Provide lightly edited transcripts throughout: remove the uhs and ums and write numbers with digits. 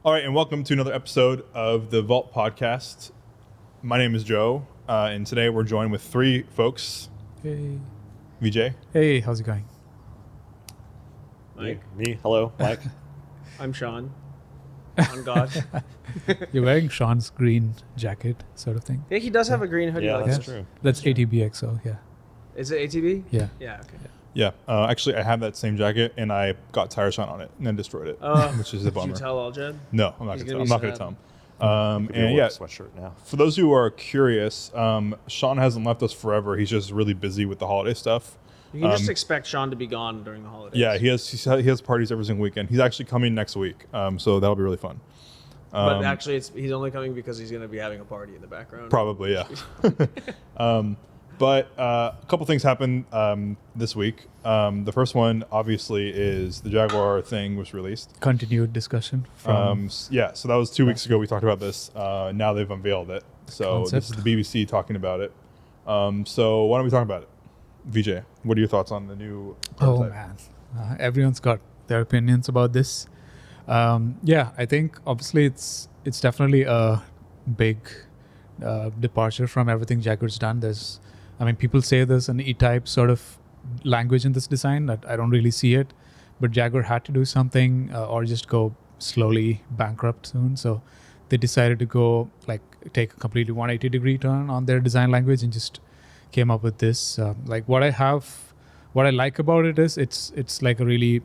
All right, and welcome to another episode of the Valt podcast. My name is Joe, and today we're joined with three folks. Hey. VJ. Hey, how's it going? Mike. Me. Hello, Mike. I'm Sean. On God. You're wearing Sean's green jacket, sort of thing. Yeah, he does have a green hoodie. Yeah, like that's this. true. That's ATBXO, yeah. Is it ATV? Yeah. Yeah. Okay. Yeah, actually, I have that same jacket, and I got tire shine on it and then destroyed it, which is a Did bummer. you tell Aljed? No, I'm not He's going gonna to be tell him. Could be And a yeah, sweatshirt now. for those who are curious, Sean hasn't left us forever. He's just really busy with the holiday stuff. You can just expect Sean to be gone during the holidays. Yeah, he has parties every single weekend. He's actually coming next week, so that'll be really fun. But actually, he's only coming because he's going to be having a party in the background. Probably, yeah. But a couple things happened this week. The first one, obviously, is the Jaguar thing was released. Continued discussion from... So that was 2 weeks ago. We talked about this. Now they've unveiled it. So Concept. This is the BBC talking about it. So why don't we talk about it? VJ, what are your thoughts on the new prototype? man. Everyone's got their opinions about this. I think, obviously, it's definitely a big departure from everything Jaguar's done. People say there's an E-type sort of language in this design that I don't really see it, but Jaguar had to do something or just go slowly bankrupt soon. So they decided to go take a completely 180-degree turn on their design language and just came up with this. What I like about it is it's like a really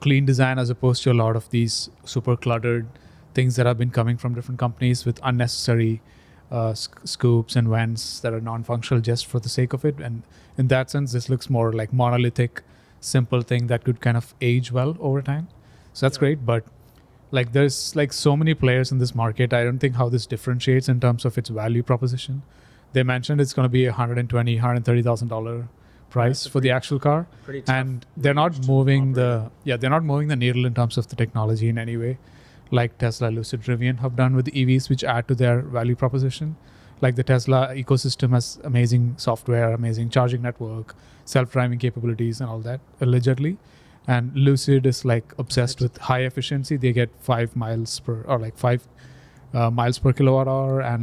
clean design as opposed to a lot of these super cluttered things that have been coming from different companies with unnecessary scoops and vents that are non-functional just for the sake of it. And in that sense, this looks more like monolithic, simple thing that could kind of age well over time. So that's great. But there's so many players in this market. I don't think how this differentiates in terms of its value proposition. They mentioned it's going to be $130,000 price for the actual car, and they're not moving the needle in terms of the technology in any way, like Tesla, Lucid, Rivian have done with the EVs, which add to their value proposition. Like the Tesla ecosystem has amazing software, amazing charging network, self-driving capabilities, and all that allegedly. And Lucid is obsessed with high efficiency. They get 5 miles per miles per kilowatt hour, and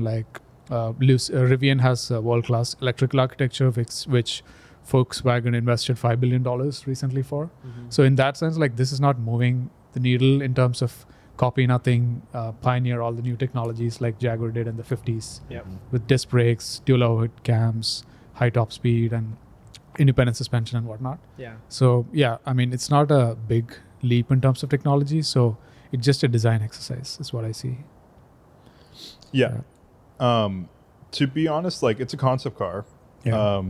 Rivian has a world-class electrical architecture, which Volkswagen invested $5 billion recently for. Mm-hmm. So in that sense, this is not moving the needle in terms of copy nothing, pioneer all the new technologies like Jaguar did in the 50s with disc brakes, dual overhead cams, high top speed, and independent suspension and whatnot. Yeah. So it's not a big leap in terms of technology. So it's just a design exercise is what I see. Yeah. To be honest, it's a concept car. Yeah.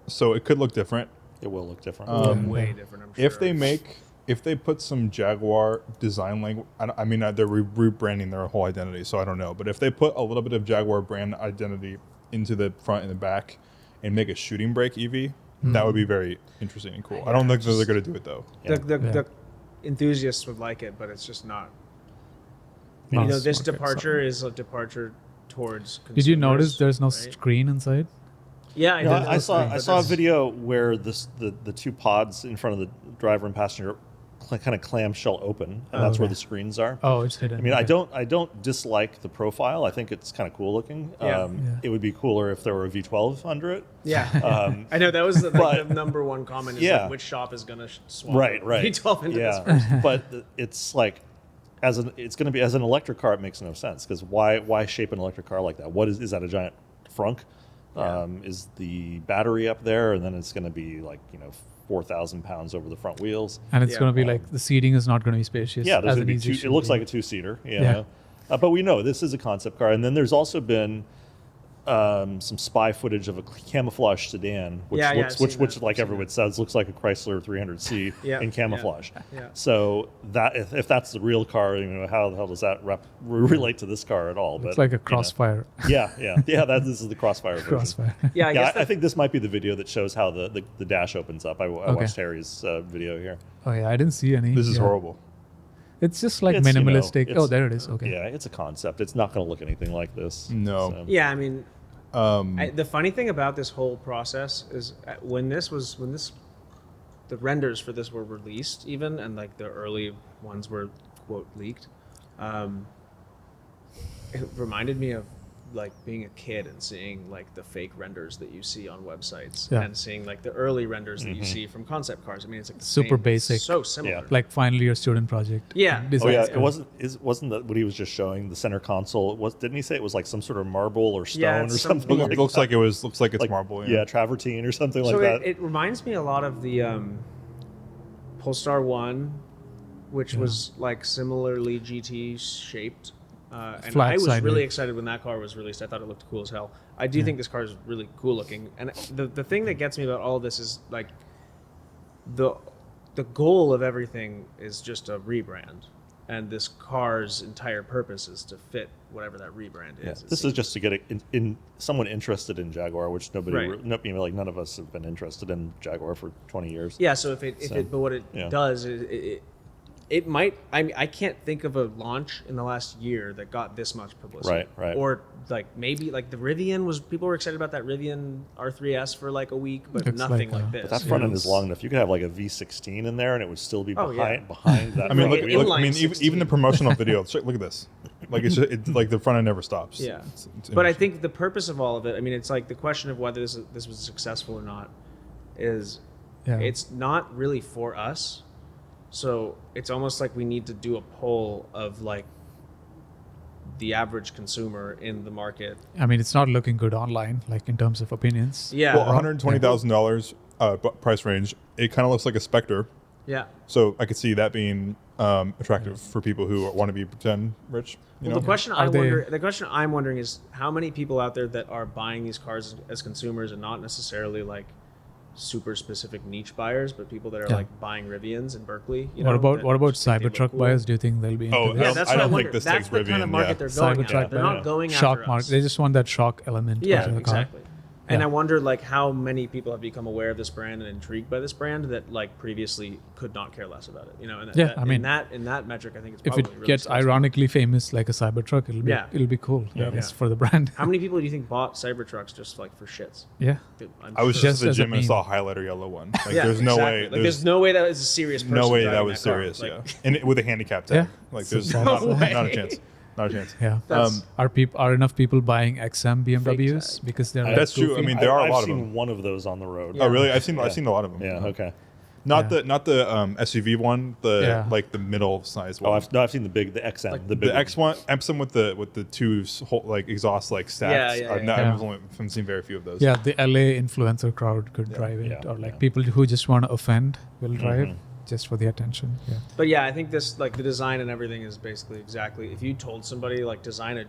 So it could look different. It will look different. Way different, I'm sure. If they put some Jaguar design language, they're rebranding their whole identity, so I don't know. But if they put a little bit of Jaguar brand identity into the front and the back and make a shooting brake EV, that would be very interesting and cool. I don't think that they're going to do it, though. The enthusiasts would like it, but it's just not. This departure is a departure towards consumers. Did you notice there's no screen inside? Yeah, I saw a video where the two pods in front of the driver and passenger kind of clamshell open, and that's where the screens are. Oh, it's hidden. I don't dislike the profile. I think it's kind of cool looking. It would be cooler if there were a V12 under it. Yeah, I know that was the number one comment. Is which shop is going to swap V12 into this first? But it's it's going to be as an electric car. It makes no sense because why shape an electric car like that? What is that a giant frunk? Is the battery up there, and then it's going to be 4,000 pounds over the front wheels, and it's going to be the seating is not going to be spacious. Yeah, there's going to be it looks like a 2-seater. But we know this is a concept car, and then there's also been some spy footage of a camouflage sedan, which like everyone says, looks like a Chrysler 300C in camouflage. Yeah. So that if that's the real car, how the hell does that relate to this car at all? It's like a Crossfire. This is the Crossfire version. Crossfire. I think this might be the video that shows how the dash opens up. I watched Harry's video here. Oh yeah, I didn't see any. This is horrible. It's just minimalistic. There it is. Okay. Yeah, it's a concept. It's not going to look anything like this. No. So. Yeah, the funny thing about this whole process is when the renders for this were released, even, and the early ones were quote leaked. It reminded me of like being a kid and seeing like the fake renders that you see on websites and seeing like the early renders that you see from concept cars. I mean, it's like the super same, basic, so similar. Yeah. like final year student project. Yeah. Oh yeah, wasn't that what he was just showing? The center console didn't he say it was like some sort of marble or stone or something? It looks like it's marble. Yeah, travertine or something So like that. it reminds me a lot of the Polestar 1, which was like similarly GT shaped. And I was really excited when that car was released. I thought it looked cool as hell. I do think this car is really cool looking. And the thing that gets me about all of this is like the goal of everything is just a rebrand. And this car's entire purpose is to fit whatever that rebrand is. Yeah. This is just to get in someone interested in Jaguar, which none of us have been interested in Jaguar for 20 years. Yeah, so but what it does is it might. I can't think of a launch in the last year that got this much publicity. Right. Or like maybe like the Rivian people were excited about that Rivian R3S for like a week, but Looks nothing like like this. But that front end is long enough. You could have like a V16 in there, and it would still be behind that. I mean, Like look, I mean, 16. even the promotional video. Look at this. Like it's like the front end never stops. Yeah, It's but I think the purpose of all of it. I mean, it's like the question of whether this was successful or not is it's not really for us. So it's almost like we need to do a poll of like the average consumer in the market. I mean, it's not looking good online, like in terms of opinions. Yeah. Well, $120,000 price range. It kind of looks like a Spectre. Yeah. So I could see that being attractive for people who want to be pretend rich. The question I'm wondering is how many people out there that are buying these cars as consumers and not necessarily like super specific niche buyers, but people that are like buying Rivians in Berkeley. What about Cybertruck buyers? Do you think they'll be into this? That's I what don't wonder. think this That's takes the Rivian. kind of market they're going after. They're not going shock after market. us. They just want that shock element. Yeah, into the car. exactly. And I wonder like how many people have become aware of this brand and intrigued by this brand that like previously could not care less about it. You know, and in that metric, I think it's if probably it really gets successful. ironically famous like a Cybertruck, it'll be cool. I guess, for the brand. How many people do you think bought Cybertrucks just like for shits? Yeah. I was sure. just at the Just as a gym and meme. saw a highlighter yellow one. Like, Yeah, there's no exactly. way. Like, there's no way that is a serious person. no way that driving was car. serious. Like, Yeah, and with a handicap tag. Like there's not a chance. Not a chance. Yeah. That's- Are enough people buying XM BMWs because they're That's true. goofy? I mean, there are a lot I've of seen them. one of those on the road. Oh, really? I've seen a lot of them. Yeah. Okay. Not the SUV one. Like the middle size one. I've seen the XM, the big the X one, Epson with the two like exhaust like stacks. Yeah. I've seen very few of those. Yeah, the LA influencer crowd could drive it, or like people who just want to offend will drive just for the attention. Yeah. But yeah, I think this like the design and everything is basically exactly. If you told somebody like design a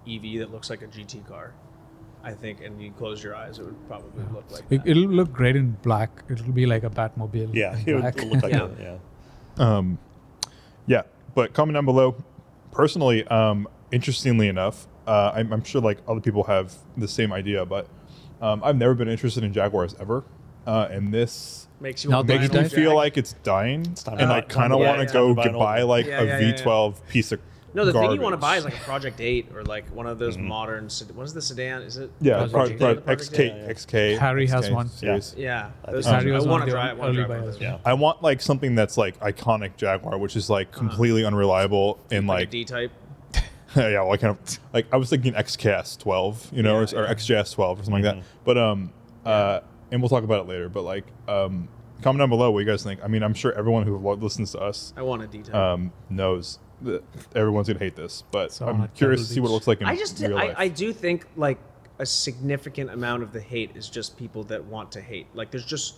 EV that looks like a GT car, I think, and you close your eyes, it would probably look like that. It'll look great in black. It'll be like a Batmobile. Yeah, in it black. would look like Yeah, but comment down below. Personally, interestingly enough, I'm sure like other people have the same idea, but I've never been interested in Jaguars ever, and this makes you Now want they to makes buy me a feel Jag. like it's dying, time and to I buy- kind of yeah, want yeah. to go Time to buy an buy old- like Yeah, a yeah, yeah, V12 piece of No, the thing you want to garbage. buy is like a Project 8 or like one of those modern. What is the sedan? Is it? Yeah, Project 8? XK, Yeah. XK. Harry has XK one. series. Yeah, I those think are- Harry I was want one to of the drive. I want early to drive one of buyers. those. Yeah. I want like something that's like iconic Jaguar, which is like completely unreliable and Like a like D-type. yeah, like kind of like I was thinking XKS 12, you know, Yeah, or XJS 12 or something like that. But and we'll talk about it later. But like comment down below what you guys think. I mean, I'm sure everyone who listens to us I want a D-type. knows that everyone's gonna hate this, but So on I'm a curious to Pebble see what it Beach. looks like in real life. I do think like a significant amount of the hate is just people that want to hate. Like there's just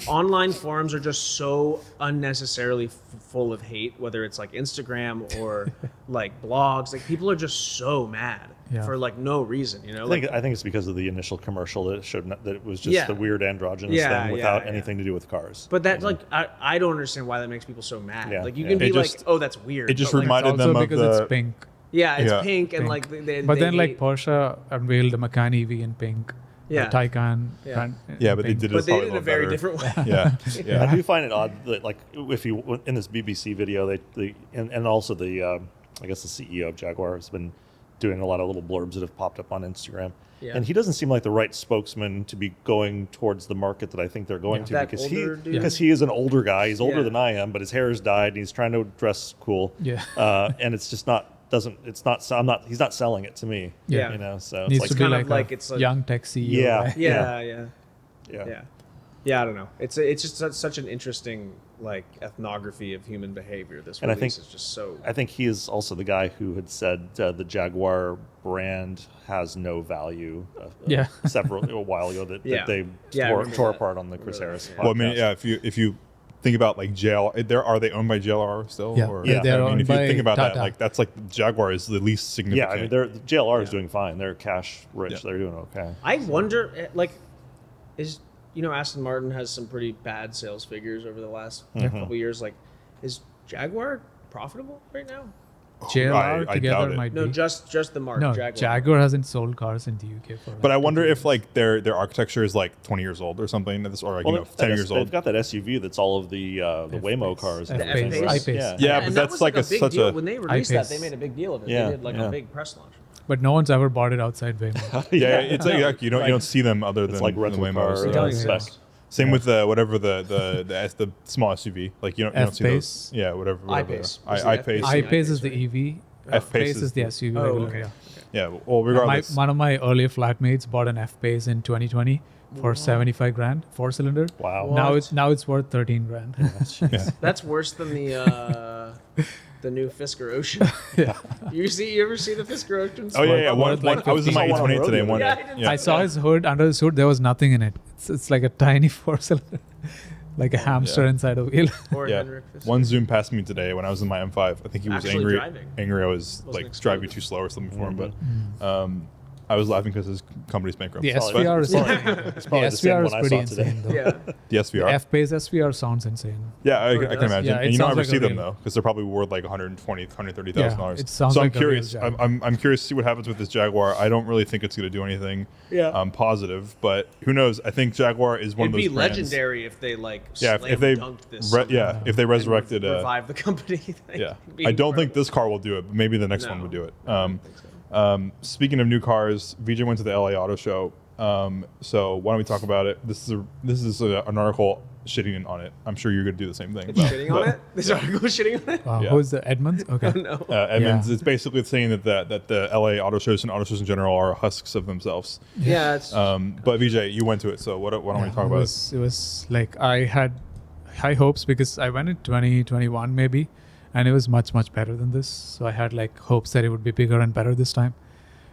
online forums are just so unnecessarily full of hate, whether it's like Instagram or like blogs. Like people are just so mad for like no reason, you know? I think it's because of the initial commercial that it showed that it was just the weird androgynous thing without anything to do with cars. But that's like I don't understand why that makes people so mad. Yeah, Like you yeah. can be It like, just- oh, that's weird. it just but, like, reminded Also them of because the it's pink. yeah, it's Yeah. pink and Pink. like they But then like hate- Porsche unveiled the Macan EV in pink. Yeah. Taycan. Yeah. yeah, but they pink. did it but they probably did it a in a very better. different way. Yeah, yeah. I do find it odd that like if you in this BBC video and also the I guess the CEO of Jaguar has been doing a lot of little blurbs that have popped up on Instagram. Yeah. And he doesn't seem like the right spokesman to be going towards the market that I think they're going to, That because older dude? because he is an older guy. He's older Yeah. than I am, but his hair is dyed and he's trying to dress cool. Yeah. And it's just not he's not selling it to me. Yeah. You know, so Needs it's to like be kind of like, like a it's like- young tech CEO. Yeah. guy. Yeah. Yeah, I don't know. It's just such an interesting like ethnography of human behavior. This And I release think- is just so. I think he is also the guy who had said the Jaguar brand has no value. Yeah. A while ago that Yeah. they Yeah, I tore remember that. apart on the Chris Harris. Yeah. Well, I mean, podcast. yeah. If you think about like are they owned by JLR still? Yeah. Or, Yeah, they're I mean, owned if you by think about that, Tata. like that's like Jaguar is the least significant. Yeah, I mean, the JLR is Yeah. doing fine. They're cash rich. Yeah. They're doing okay. I wonder, like, is Aston Martin has some pretty bad sales figures over the last couple of years. Like, is Jaguar profitable right now? JLR I doubt together it. might No, be. just the mark. No, Jaguar. Jaguar hasn't sold cars in the UK for. But I like wonder 20 if like their architecture is like 20 years old or something, or like, Well, 10 years they've old. got that SUV that's all of the Waymo F-Pace. cars. F-Pace. F-Pace. I-Pace. Yeah. Yeah, and but that that's was like a a big such deal a when they released that. I-Pace. They made a big deal of it. Yeah, They did like yeah. a big press launch. But no one's ever bought it outside Waymo. yeah, it's like you Like- don't see them other than It's like the rental Waymos. car. They don't Yeah. exist. Same with whatever the small SUV. Like you don't see F-Pace. those. Yeah, whatever. I-Pace. I What's the I-Pace. F-Pace? I-Pace is the right? EV. F-Pace F-Pace is the SUV. Oh, regular, okay. yeah. Yeah. Well, regardless. One of my earlier flatmates bought an F-Pace in 2020 for 75 grand, 4-cylinder. Wow. Now it's worth 13 grand. Yeah. That's worse than the new Fisker Ocean. Yeah. You ever see the Fisker Ocean? Oh yeah. Worth like I was in my 15. E28 today. One. Yeah, I didn't Yeah. I saw his hood. Under his hood, there was nothing in it. It's like a tiny 4-cylinder, like a hamster inside a wheel. Or Yeah. Henrik Fisker. One zoomed past me today when I was in my M5. I think he was Actually angry. driving. Angry I was Wasn't like exposed. driving too slow or something for him. But I was laughing because his company's bankrupt. The But- SVR is It's the probably the same SVR one is I pretty saw today. insane though. Yeah. The The SVR. F-Pace SVR sounds insane. Yeah, I it can does? imagine. Yeah, it and you don't sounds ever like a see them real- though, because they're probably worth like $120,000. it sounds so like I'm a real curious. Jaguar. I'm curious to see what happens with this Jaguar. I don't really think it's going to do anything positive, but who knows? I think Jaguar is one It'd of be those brands. legendary if they like Yeah, slam if they dunked this. somehow if they and resurrected revive the company. yeah. It'd be I don't think incredible. this car will do it, but maybe the next No. one would do it. I don't think so. Speaking of new cars, VJ went to the LA Auto Show. So why don't we talk about it? This is an article shitting on it. I'm sure you're going to do the same thing. It's shitting on it. This article is shitting on it. Yeah. Who's the Edmonds? Okay. No. Edmonds, Yeah. it's basically saying that the LA auto shows and auto shows in general are husks of themselves. Yeah, it's But VJ, you went to it, so why don't we talk about it? It was like I had high hopes because I went in 2021 maybe, and it was much better than this. So I had like hopes that it would be bigger and better this time,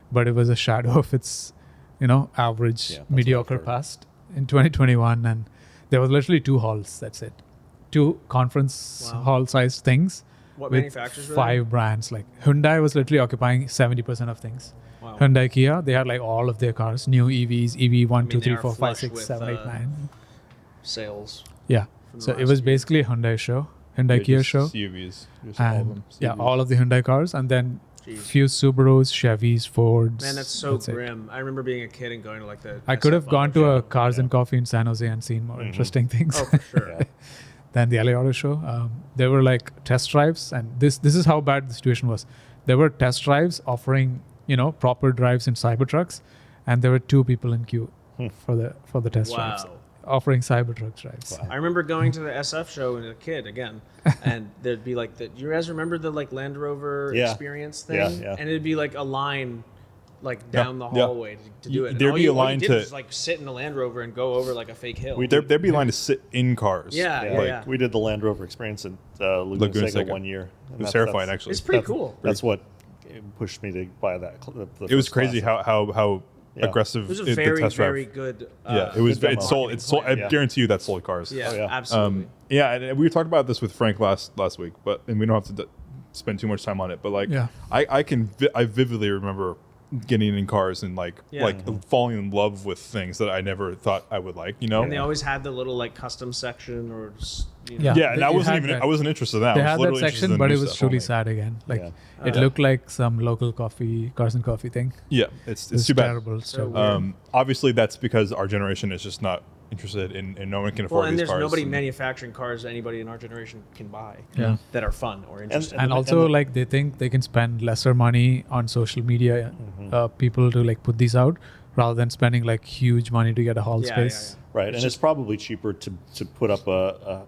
but it was a shadow of its, average, Yeah, that's mediocre what I've heard. past in 2021, and there was literally 2 halls. That's it, 2 conference Wow. hall sized things. what With manufacturers were 5 brands. Like Hyundai was literally occupying 70% of things. there? Wow. Hyundai, Kia, they had like all of their cars, new EVs, EV 1, 2, they 3, are 4, 5, flush 6, with, 7, 8, 9. Sales. Yeah. from the So it last was few basically a Hyundai show, Hyundai Kia Just show, CUVs. Just all of and them. yeah, CUVs. all of the Hyundai cars, and then Jeez. few Subarus, Chevys, Fords. Man, that's so it. grim. I remember being a kid and going to like the. I could have SF gone auto to a show. Cars and Coffee in San Jose and seen more interesting things Oh, for sure. than the LA Auto Show. There were like test drives, and this is how bad the situation was. There were test drives offering proper drives in Cybertrucks, and there were 2 people in queue for the test drives Wow. offering Cybertruck drives. I remember going to the SF show as a kid again, and there'd be like the. You guys remember the like Land Rover Yeah. experience thing? Yeah, yeah. And it'd be like a line, like down the yeah. hallway to do it. And There'd all be you, a all you line did to- was like sit in a Land Rover and go over like a fake hill. There'd be a line to sit in cars. Yeah, Yeah, yeah, like, yeah. We did the Land Rover experience in Laguna Laguna Seca Seca. one year. It was terrifying, actually. It's pretty That's- cool. That's what pushed me to buy that. The It was first crazy class. how Yeah. aggressive It was a the very, test drive. very good. Yeah, it was. good It's demo. sold. It's sold. I Yeah. guarantee you that sold cars. Yeah, Oh, yeah. absolutely. Yeah, and we talked about this with Frank last week, and we don't have to spend too much time on it. But like, Yeah. I vividly remember getting in cars and Yeah. falling in love with things that I never thought I would like. And they always had the little like custom section or. Yeah. Yeah, and I They wasn't had even. that. I wasn't interested in that. They I was had that literally interested section, in but new it was stuff truly only. sad again. Like Yeah. it looked like some local Cars and Coffee thing. Yeah, it's It's too bad. terrible. So So weird. Obviously, that's because our generation is just not interested in, and no one can Well, afford and these there's cars. nobody and- manufacturing cars that anybody in our generation can buy Yeah. that are fun or interesting. And also, like, they think they can spend lesser money on social media, people to like put these out, rather than spending like huge money to get a hall space. Right, and it's probably cheaper to put up a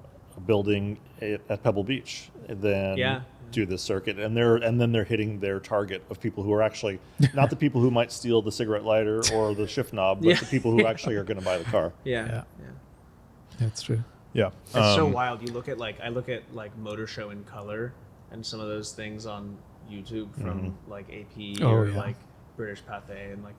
building at Pebble Beach than do this circuit, and then they're hitting their target of people who are actually not the people who might steal the cigarette lighter or the shift knob, but the people who actually are going to buy the car. Yeah. That's true. Yeah, It's so wild. You look at I look at like Motor Show in color and some of those things on YouTube from like AP or like British Pathé and like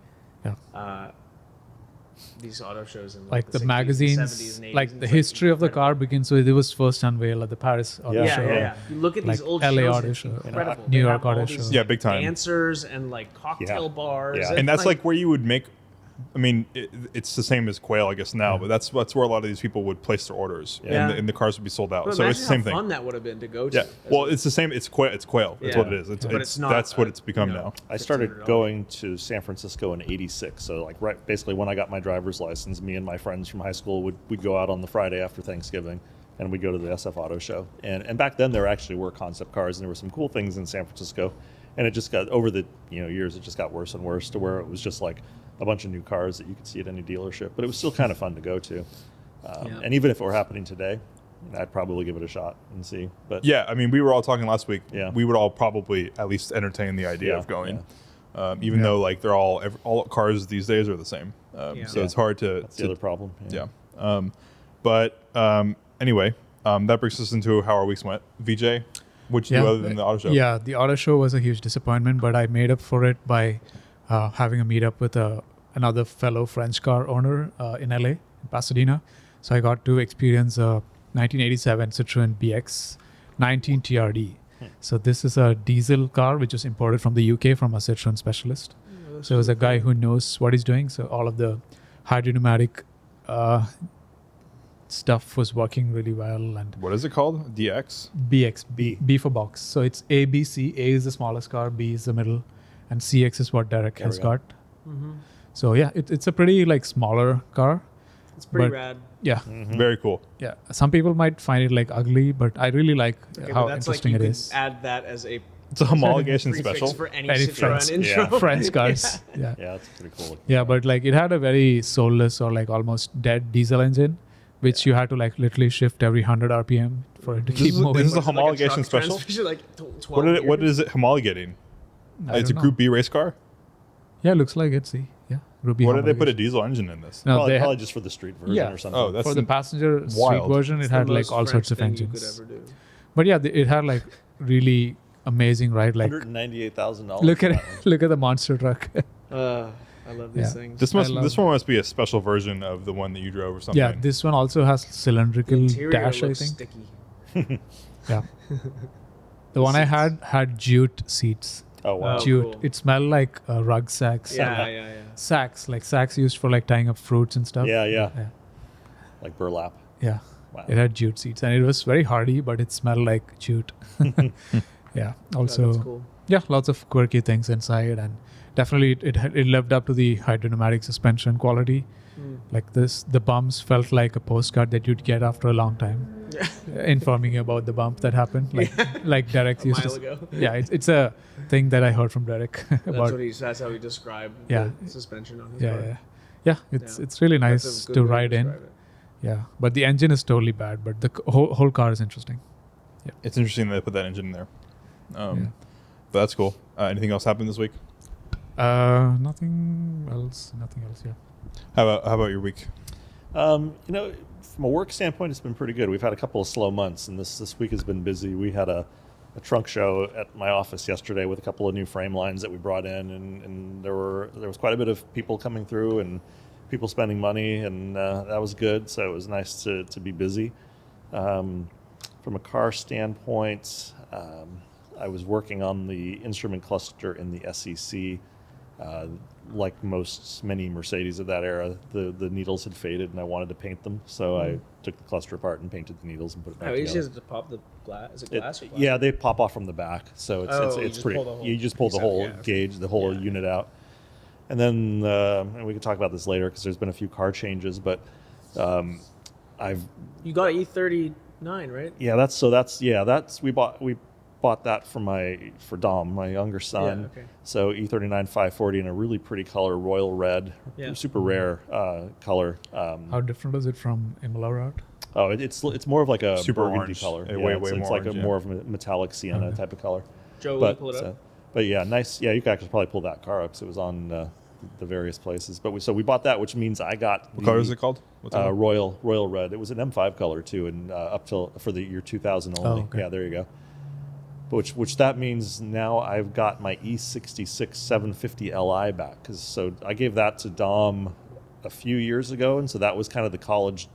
these auto shows in Like the 60s, magazines, 70s, and 80s, like and the it's, history of the incredible. car begins with it was first unveiled at the Paris Auto Show. Yeah. You look at these Like old LA shows, Auto it's Show, incredible. New They York have all Auto these Show. Yeah, big time. dancers and like cocktail bars. Yeah. and that's like where you would make. I mean, it's the same as Quail, I guess now, but that's where a lot of these people would place their orders, and the cars would be sold out. But So it's the same how thing. fun that would have been to go to. Yeah. Well, it's the same. It's Quail. It's Quail. That's Yeah. what it is. But it's not That's what it's become now. I started $1,500. going to San Francisco in '86, so like basically when I got my driver's license, me and my friends from high school we'd go out on the Friday after Thanksgiving, and we'd go to the SF Auto Show. And back then there actually were concept cars, and there were some cool things in San Francisco, and it just got over the years it just got worse and worse to where it was just like a bunch of new cars that you could see at any dealership, but it was still kind of fun to go to. And even if it were happening today, I'd probably give it a shot and see. But Yeah, I mean, we were all talking last week. Yeah. We would all probably at least entertain the idea Yeah, of going, even though like they're all cars these days are the same. So it's hard to. that's the other problem. Yeah. Anyway, that brings us into how our weeks went. VJ, what'd you do other than the auto show? Yeah, the auto show was a huge disappointment, but I made up for it by having a meetup with another fellow French car owner in LA, in Pasadena. So I got to experience a 1987 Citroen BX 19 TRD. So this is a diesel car which was imported from the UK from a Citroen specialist. So it was a guy who knows what he's doing. So all of the hydropneumatic stuff was working really well. And What is it called? DX? BX, B for box. So it's A, B, C. A is the smallest car, B is the middle, and CX is what Derek has got. So yeah, it's a pretty like smaller car. It's pretty but- rad. Yeah, Very cool. yeah. Some people might find it like ugly, but I really like Okay, how but that's like interesting you it could is. add that as a It's a homologation prefix special. for any Any Citroen French- intro. French cars. Yeah. Yeah, that's pretty cool. Yeah, but like it had a very soulless or like almost dead diesel engine, which you had to like literally shift every 100 RPM for it to keep moving. This is a Like homologation truck special? transmission, like 12 What gears. is it homologating? I It's a don't Group know. B race car. Yeah, looks like it. See, yeah. Ruby. Why did they put a homologation. diesel engine in this? No, Probably, they just for the street version Yeah. or something. Oh, that's for the passenger street wild. version, It's it the had like most all French sorts of thing you engines. could ever do. But yeah, it had like really amazing, right? Like $198,000. look at for it, that one. look at the monster truck. I love these Yeah. things. This I love- one must be a special version of the one that you drove or something. Yeah, this one also has cylindrical Interior dash, I looks think. sticky. Yeah. The one I had jute seats. Oh, wow. Oh, Jute. cool. It smelled like rug sacks. Yeah. Sacks, like sacks used for like tying up fruits and stuff. Yeah, yeah. Yeah. Like burlap. Yeah. Wow. It had jute seats and it was very hardy, but it smelled like jute. Yeah. Also, that's cool. yeah, lots of quirky things inside, and definitely it lived up to the hydropneumatic suspension quality. Like the bumps felt like a postcard that you'd get after a long time, informing you about the bump that happened. Like Derek A used mile to. ago. Yeah, it's a thing that I heard from Derek about. That's how he described Yeah. the suspension on his Yeah, car. yeah. It's really That's nice a good to way ride in. describe it. Yeah, but the engine is totally bad. But the whole car is interesting. It's interesting that they put that engine in there. Yeah. But that's cool. Anything else happened this week? Nothing else. Yeah. How about your week? From a work standpoint, it's been pretty good. We've had a couple of slow months, and this week has been busy. We had a trunk show at my office yesterday with a couple of new frame lines that we brought in, and there was quite a bit of people coming through and people spending money, and that was good. So it was nice to be busy. From a car standpoint, I was working on the instrument cluster in the SEC. Like many Mercedes of that era, the needles had faded, and I wanted to paint them. So I took the cluster apart and painted the needles and put it back Oh, you together. just have to pop the glass. Is it glass or glass? Yeah, they pop off from the back, so Oh, you it's just pretty. pull the whole You just pull the piece out, whole yeah, okay. gauge, the whole unit out, and then and we can talk about this later because there's been a few car changes. But You got E39, right? Yeah, that's we bought that for Dom, my younger son. Yeah, okay. So E39 540 in a really pretty color, royal red, super rare color. How different is it from Imola route? Oh, it's more of like a Super burgundy orange. color. Way it's more like orange, more of a metallic sienna type of color. Joe, will you pull it up? But yeah, nice. Yeah, you could actually probably pull that car up. So it was on the various places. But we bought that, which means I got What color is it called? What's it called? royal red. It was an M5 color too, and up till for the year 2000 only. Oh, okay. Yeah, there you go. Which that means now I've got my E66 750 Li back, because so I gave that to Dom a few years ago, and so that was kind of the college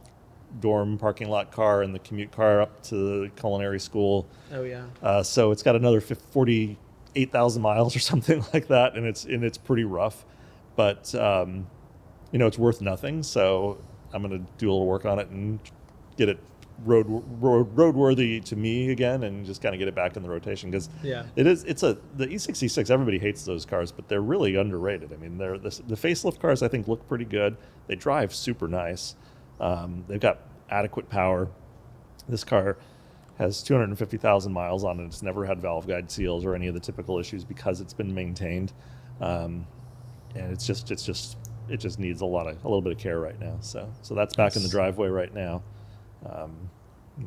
dorm parking lot car and the commute car up to the culinary school. Oh yeah. So it's got another 48,000 miles or something like that, and it's pretty rough, but it's worth nothing. So I'm gonna do a little work on it and get it roadworthy to me again, and just kind of get it back in the rotation, because the E66. Everybody hates those cars, but they're really underrated. I mean, the facelift cars I think look pretty good. They drive super nice. They've got adequate power. This car has 250,000 miles on it. It's never had valve guide seals or any of the typical issues because it's been maintained, and it just needs a little bit of care right now. So that's back in the driveway right now.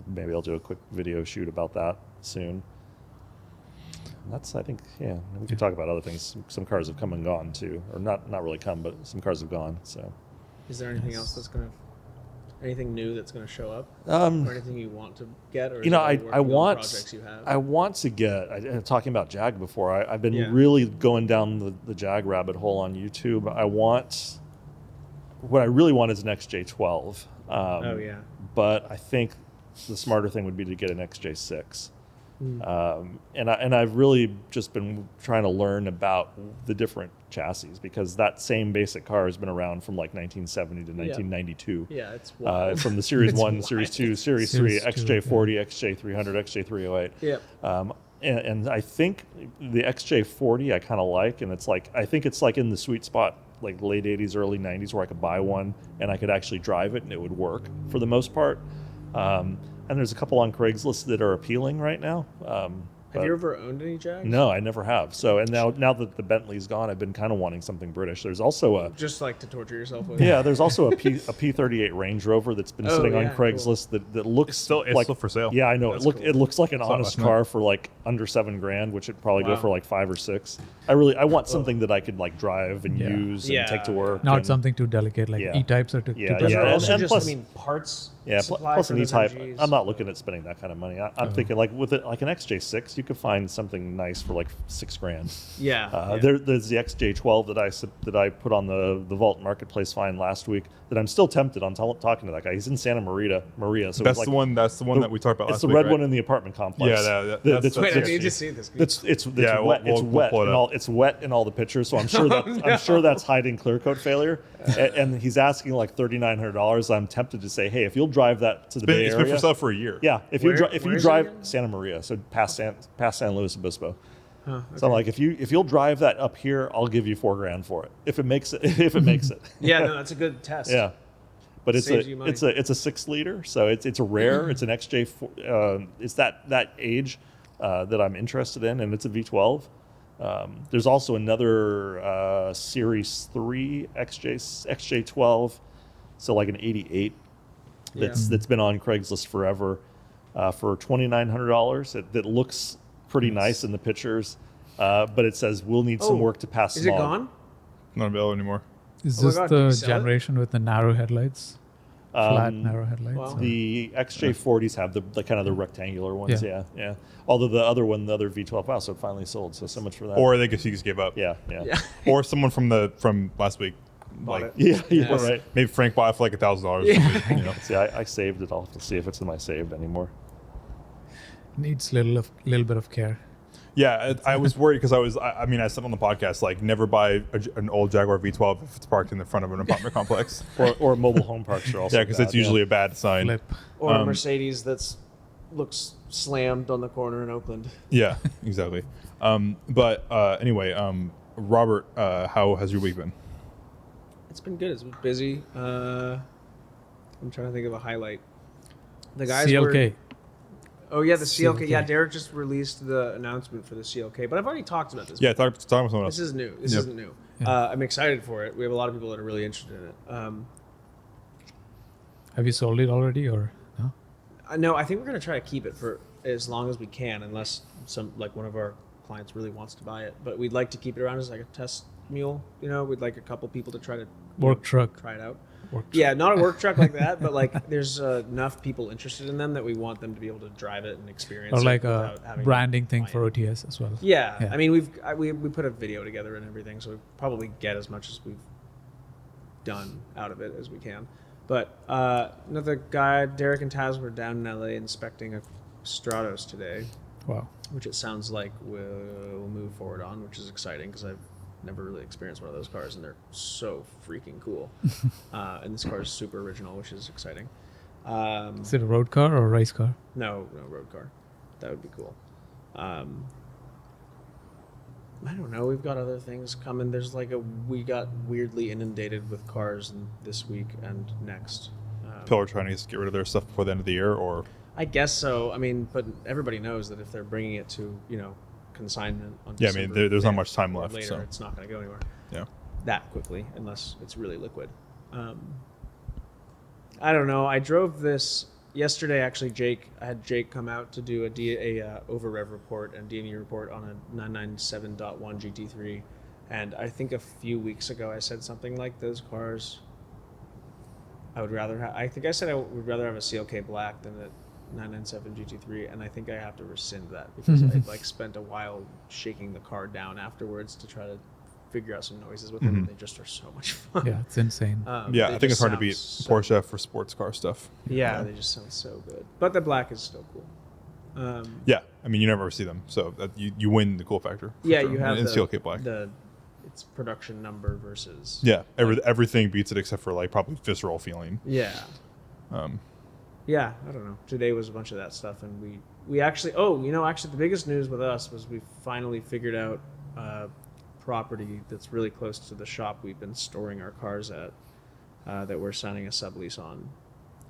Maybe I'll do a quick video shoot about that soon. That's, I think, we can talk about other things. Some cars have come and gone too, or not really come, but some cars have gone. So, is there anything else anything new that's gonna show up, or anything you want to get, or I want projects you have? I want to get. Talking about Jag before, I've been really going down the Jag rabbit hole on YouTube. What I really want is an XJ12. But I think the smarter thing would be to get an XJ6. And I've really just been trying to learn about the different chassis, because that same basic car has been around from like 1970 to 1992. Yeah, it's wild. From the Series 1, Series 2, Series 3, Series 2, XJ40, XJ300, XJ308. Yeah. And I think the XJ40 I kind of like, and I think it's like in the sweet spot, like late 80s, early 90s, where I could buy one and I could actually drive it and it would work for the most part. And there's a couple on Craigslist that are appealing right now. Have you ever owned any Jags? No, I never have. So, and now that the Bentley's gone, I've been kind of wanting something British. There's also just like to torture yourself with. Yeah, there's also a P38 Range Rover that's been sitting on Craigslist that looks it's still for sale. Yeah, I know. It looks like an honest car night. For like under $7,000, which would probably go for like 5 or 6. I want something that I could like drive and use and take to work. Not something too delicate like E-types or Also plus, parts. Yeah, plus an E-type. I'm not looking at spending that kind of money. I'm thinking like with like an XJ6, you could find something nice for like $6,000. There's the XJ12 that I put on the Valt marketplace find last week, that I'm still tempted on talking to that guy. He's in Santa Maria. So that's the one that we talked about last week. It's the red one in the apartment complex. Yeah, I need to see this. It's wet. It's wet. It's wet in all the pictures. So I'm sure that's hiding clear coat failure. And he's asking like $3,900. I'm tempted to say, hey, if you'll drive that to the Bay Area, it's been for sale for a year. Yeah, if you drive Santa Maria, so past San Luis Obispo. Okay. So I'm like, if you'll drive that up here, I'll give you $4,000 for it if it makes it. Yeah, no, that's a good test. Yeah, but it's a 6-liter, so it's a rare. It's an XJ. It's that age that I'm interested in, and it's a V12. There's also another Series 3 XJ12, so like an 88 that's been on Craigslist forever for $2,900. That looks pretty nice in the pictures, but it says we'll need some work to pass. Is it gone? Not available anymore. Is this the generation with the narrow headlights? Flat, narrow headlights. Wow. The XJ40s have the kind of the rectangular ones. Yeah. Although the other V12, wow, so it finally sold. So much for that. Or they just gave up. Yeah. Or someone from last week. Right. Maybe Frank bought it for like $1,000. See, I saved it. I'll have to see if it's in my saved anymore. Needs little bit of care. Yeah, I was worried because I said on the podcast, like, never buy an old Jaguar V12 if it's parked in the front of an apartment complex. Or mobile home parks are also because it's usually a bad sign. Flip. Or a Mercedes that's looks slammed on the corner in Oakland. Yeah, exactly. Anyway, Robert, how has your week been? It's been good. It's been busy. I'm trying to think of a highlight. The guys CLK. Oh yeah, the CLK. Yeah, Derek just released the announcement for the CLK, but I've already talked about this. Yeah, talking with someone else. This is new. This isn't new. Yeah. I'm excited for it. We have a lot of people that are really interested in it. Have you sold it already, or no? No, I think we're gonna try to keep it for as long as we can, unless one of our clients really wants to buy it. But we'd like to keep it around as like a test mule. We'd like a couple people to try to truck. Try it out. Yeah, not a work truck like that, but like there's enough people interested in them that we want them to be able to drive it and experience it. Or like a branding thing for OTS as well. Yeah. I mean, we put a video together and everything, so we probably get as much as we've done out of it as we can. But another guy, Derek and Taz, were down in LA inspecting a Stratos today. Wow. Which it sounds like we'll move forward on, which is exciting because I've never really experienced one of those cars, and they're so freaking cool. And this car is super original, which is exciting. Is it a road car or a race car? No road car. That would be cool. I don't know. We've got other things coming. We got weirdly inundated with cars this week and next. People are trying to get rid of their stuff before the end of the year, or? I guess so. I mean, but everybody knows that if they're bringing it to, consignment on December, I mean, there's not much time left. Later, so it's not going to go anywhere. Yeah. That quickly, unless it's really liquid. I don't know. I drove this yesterday. Actually, I had Jake come out to do a over rev report and D&E report on a 997.1 GT3, and I think a few weeks ago I said something like those cars. I think I said I would rather have a CLK Black than a 997 GT3, and I think I have to rescind that because I spent a while shaking the car down afterwards to try to figure out some noises with them, and they just are so much fun. Yeah, it's insane. Yeah, I think it's hard to beat Porsche for sports car stuff. Yeah, they just sound so good. But the black is still cool. Yeah, I mean, you never see them, so you win the cool factor. Yeah, sure. You have in CLK Black. Its production number versus. Yeah, everything beats it except for like probably visceral feeling. Yeah. Yeah, I don't know. Today was a bunch of that stuff, and we actually. Actually, the biggest news with us was we finally figured out property that's really close to the shop we've been storing our cars at, that we're signing a sublease on,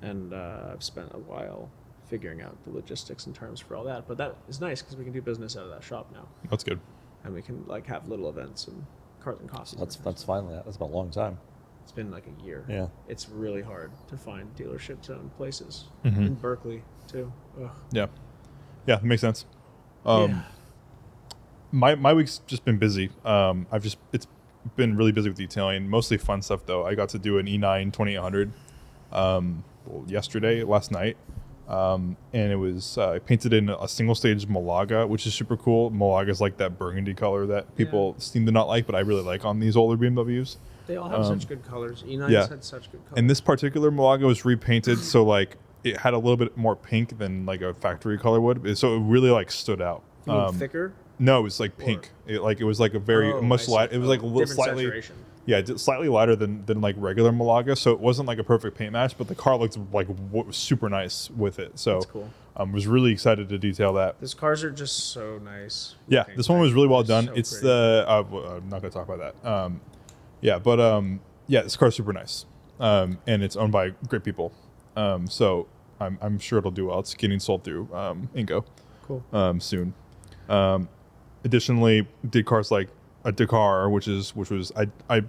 and I've spent a while figuring out the logistics and terms for all that. But that is nice because we can do business out of that shop now. That's good. And we can have little events and cars and costumes. That's finally. That's about a long time. It's been like a year. Yeah. It's really hard to find dealerships owned places in Berkeley too. Ugh. Yeah. Yeah, that makes sense. My week's just been busy. It's been really busy with detailing, mostly fun stuff though. I got to do an E9 2800 last night. And it was painted in a single stage Malaga, which is super cool. Malaga is like that burgundy color that people seem to not like, but I really like on these older BMWs. They all have such good colors. E9's had such good colors. And this particular Malaga was repainted, so like it had a little bit more pink than like a factory color would. So it really like stood out. You mean thicker? No, it was like pink. It was like a very much light. It was like a little slightly saturation. Yeah, slightly lighter than like regular Malaga. So it wasn't like a perfect paint match, but the car looked like super nice with it. So that's cool. Was really excited to detail that. These cars are just so nice. Yeah, this one was really well done. So it's pretty. I'm not gonna talk about that. This car's super nice, and it's owned by great people. So I'm sure it'll do well. It's getting sold through Ingo. Cool. Soon. Additionally, did cars like a Jaguar, which was I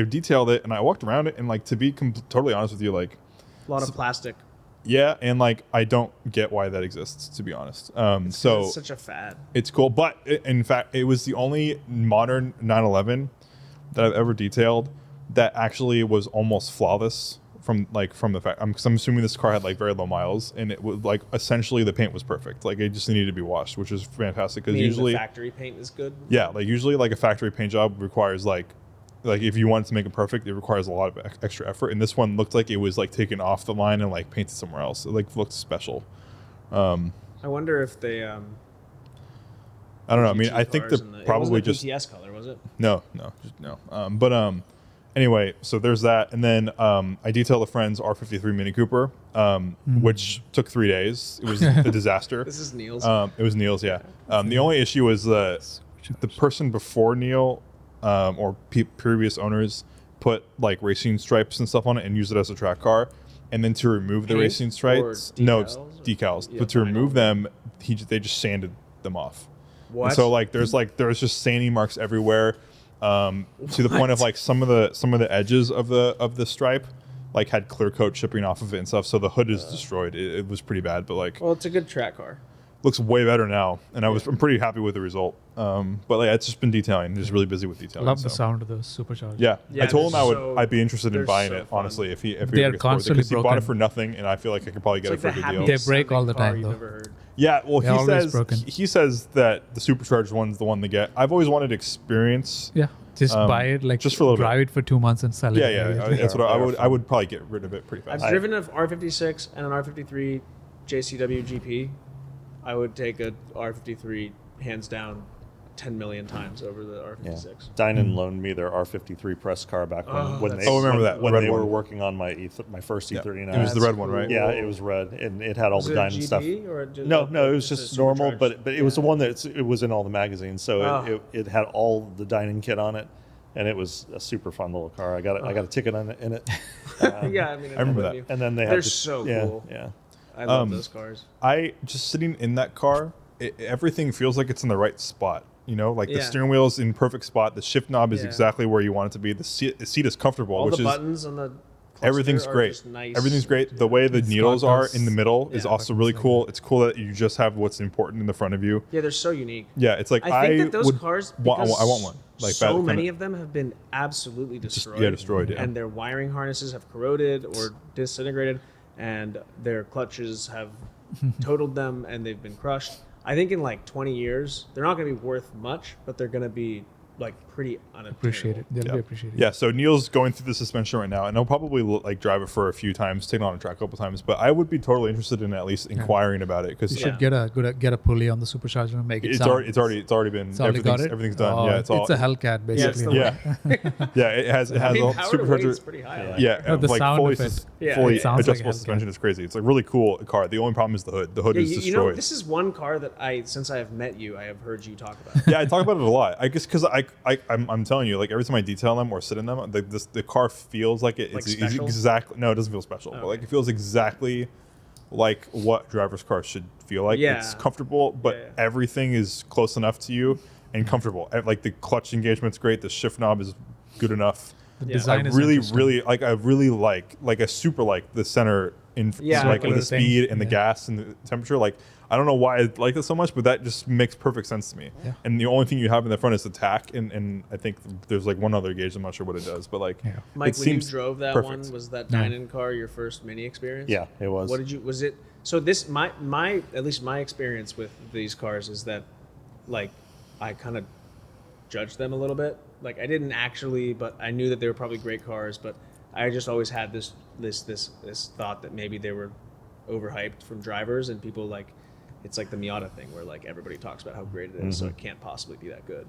detailed it and I walked around it, and like to be totally honest with you, like a lot of plastic. Yeah, and like I don't get why that exists, to be honest. It's such a fad. It's cool, but in fact, it was the only modern 911 that I've ever detailed that actually was almost flawless from the fact. Because I'm assuming this car had like very low miles, and it was like essentially the paint was perfect. Like it just needed to be washed, which is fantastic. Because usually the factory paint is good. Yeah, like usually like a factory paint job requires like if you want to make it perfect, it requires a lot of extra effort. And this one looked like it was like taken off the line and like painted somewhere else. It like looked special. I wonder if they. I don't know. I mean, I think they're probably it wasn't just PTS color, was it? No. Anyway, so there's that, and then I detailed a friend's R53 Mini Cooper, which took 3 days. It was a disaster. This is Neil's. It was Neil's, yeah. The only issue was the person before Neil or previous owners put like racing stripes and stuff on it and used it as a track car, and then to remove the Paint racing stripes, or no, it's decals? decals. Yeah, But to vinyl. remove them, they just sanded them off. What? And so there's just sanding marks everywhere, to the point of like some of the edges of the stripe like had clear coat shipping off of it and stuff. So the hood is destroyed. It was pretty bad, but like Well, it's a good track car. looks way better now, and I'm pretty happy with the result. But like it's just been detailing. Just really busy with I detailing. love the so. sound of those supercharged. Yeah. Yeah, I told him they're I'd be interested in they're buying so it. fun. Honestly, if he They ever are gets bored, constantly because he bought it broken. for nothing, and I feel like I could probably get It's it like for the a good deal. They happiest break all the sounding car time, you've though. ever heard. Yeah, well, They're he always says broken. he says that the supercharged one's the one to get. I've always wanted experience. Yeah. Just buy it, like just for a little drive it for 2 months and sell Yeah, it. yeah, immediately. that's what They I are would. I fun. would probably get rid of it pretty fast. I've driven an R56 and an R53 JCW GP. I would take a R53 hands down 10 million times over the Yeah. R56. Dynan loaned me their R53 press car back when that's they Oh, remember that, the when red they were one. working on my my first Yeah. E39. It was the That's red one, right? Yeah, it was red, and it had all Was the it a Dynan stuff. GT or No, it was a just normal, supercharged? but it was the one that it was in all the magazines, so Oh. it had all the Dynan kit on it, and it was a super fun little car. I got a ticket on it in it. Yeah, I mean, I remember that. you. And then they They're had so yeah, cool. Yeah, I love those cars. I just sitting in that car. Everything feels like it's in the right spot. You know, like the Yeah. steering wheel is in perfect spot. The shift knob is Yeah. exactly where you want it to be. The seat is comfortable, All which the is buttons on the cluster everything's are great. just nice. Everything's great. The way the It's needles got are those- in the middle is Yeah. also really cool. It's cool that you just have what's important in the front of you. Yeah, they're so unique. Yeah, it's like I think that those would cars, I want because one. Like so that many kinda- of them have been absolutely destroyed. destroyed, yeah. And their wiring harnesses have corroded or disintegrated, and their clutches have totaled them, and they've been crushed. I think in like 20 years, they're not going to be worth much, but they're going to be like pretty unobtainable. Appreciated. They'll Yeah. be appreciated. Yeah, so Neil's going through the suspension right now, and I'll probably like drive it for a few times, take it on a track a couple times. But I would be totally interested in at least inquiring about it You because should get a pulley on the supercharger and make it it's sound. already been It's already got it? everything's done. Oh, Yeah, it's all a Hellcat Yeah, it's basically. the yeah, it has I mean, a power to weight's supercharger. pretty high. Yeah. Like. Yeah, No, the like sound fully, of it. Yeah, fully it sounds like adjustable a Hellcat. suspension is crazy. It's a really cool car. The only problem is the hood. The hood Yeah, is you destroyed. know, this is one car that since I have met you, I have heard you talk about. Yeah, I talk about it a lot. I guess because I'm telling you, like every time I detail them or sit in them, the car feels like it's Like special? exactly. No, it doesn't feel special, but like it feels exactly like what driver's cars should feel like. Yeah. It's comfortable, but Yeah. everything is close enough to you and comfortable. Like the clutch engagement's great. The shift knob is good enough. The Yeah. design I is really, interesting. really like I super like the center in Yeah, like with the circular thing. speed and the Yeah. gas and the temperature. Like I don't know why I like it so much, but that just makes perfect sense to me. Yeah. And the only thing you have in the front is the tack, and I think there's like one other gauge. I'm not sure what it does, but like Yeah. Mike, it when you seems drove that perfect. one, was that No. Dynan car your first mini experience? yeah, it was. What did you? Was it? So this my at least my experience with these cars is that, like, I kind of judged them a little bit. Like I didn't actually, but I knew that they were probably great cars. But I just always had this thought that maybe they were overhyped from drivers and people like. It's like the Miata thing where like everybody talks about how great it is, so it can't possibly be that good.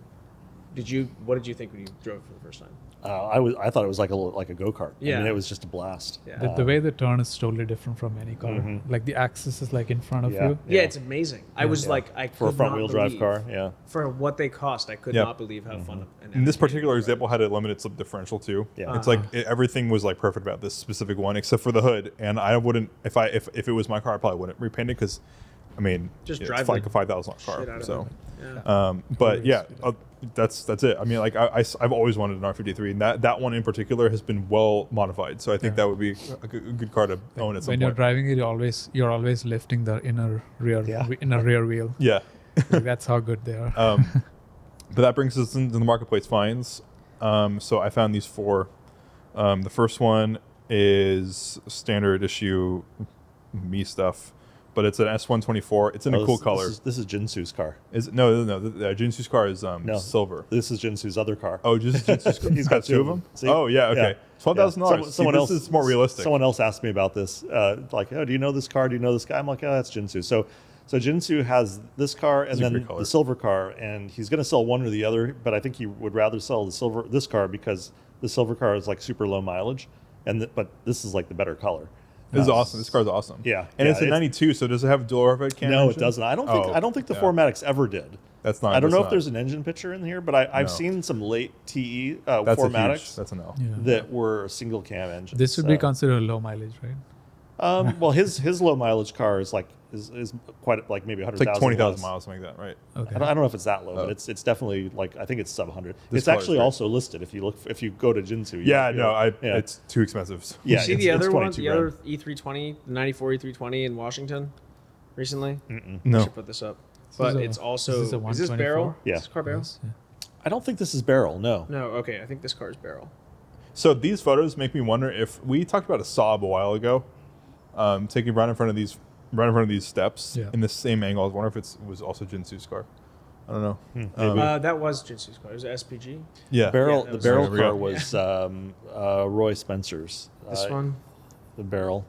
What did you think when you drove it for the first time? I thought it was like a go-kart. I Yeah. mean, it was just a blast. Yeah. The way they turn is totally different from any car. Like the axis is like in front of Yeah. you. Yeah, it's amazing. I was like, I could For a not front-wheel drive believe- car, yeah. For what they cost, I could Yeah. not believe how fun. And in this entertaining particular they were. example had a limited slip differential too. Yeah. It's like everything was like perfect about this specific one except for the hood. And I wouldn't if it was my car, I probably wouldn't repaint it because I mean Just it's drive like the a $5,000 shit out car. of So it. Yeah. but yeah, that's it. I mean, like I've always wanted an R53, and that one in particular has been well modified. So I think that would be a good car to own at some When you're point. driving it, you're always lifting the inner rear wheel. Yeah, Like, that's how good they are. but that brings us into the marketplace finds. So I found these four. The first one is standard issue me stuff, but it's an S124. It's in a cool color. This is Jinsu's car. Is it? No. The Jinsu's car is No. silver. This is Jinsu's other car. Oh, just He's got two of them. See? Oh yeah, okay. $12,000. Someone else is more realistic. Someone else asked me about this. Like, oh, do you know this car? Do you know this guy? I'm like, oh, that's Jinsu. So Jinsu has this car and a then great color. the silver car, and he's going to sell one or the other. But I think he would rather sell this car because the silver car is like super low mileage, but this is like the better color. This is awesome. This car's awesome. Yeah, and yeah, it's a it's- 92. So does it have dual overhead cam? No, it engine? doesn't. I don't think the yeah. 4MATICs ever did. That's not. I don't that's know not. if there's an engine picture in here, but I've No. seen some late TE That's a huge. 4MATICs That's a no. Yeah. that were single cam engines. This would be considered low mileage, right? Well, his low mileage car is quite like maybe 100,000. It's like 20,000 miles, something like that, right? Okay. I don't know if it's that low, but it's definitely like I think it's sub 100. This It's color is actually great. also listed if you go to Jinsu. Yeah, you no, yeah. it's too expensive. Yeah, You see it's- the it's other one, 22 the grand. other E320, the 94 E320 in Washington recently? I No. should put this up. But it's also, is this a is this barrel? 124? Yeah. Is this car barrel? Yes, yeah. I don't think this is barrel. No. No, okay, I think this car is barrel. So these photos make me wonder if we talked about a Saab a while ago, taking right in front of these steps Yeah. in the same angle. I was wondering if it was also Jinsu's car. I don't know. Maybe. That was Jinsu's car. It was an SPG. Yeah, Barrel. that The was- barrel There we car go. was Roy Spencer's. This one The barrel.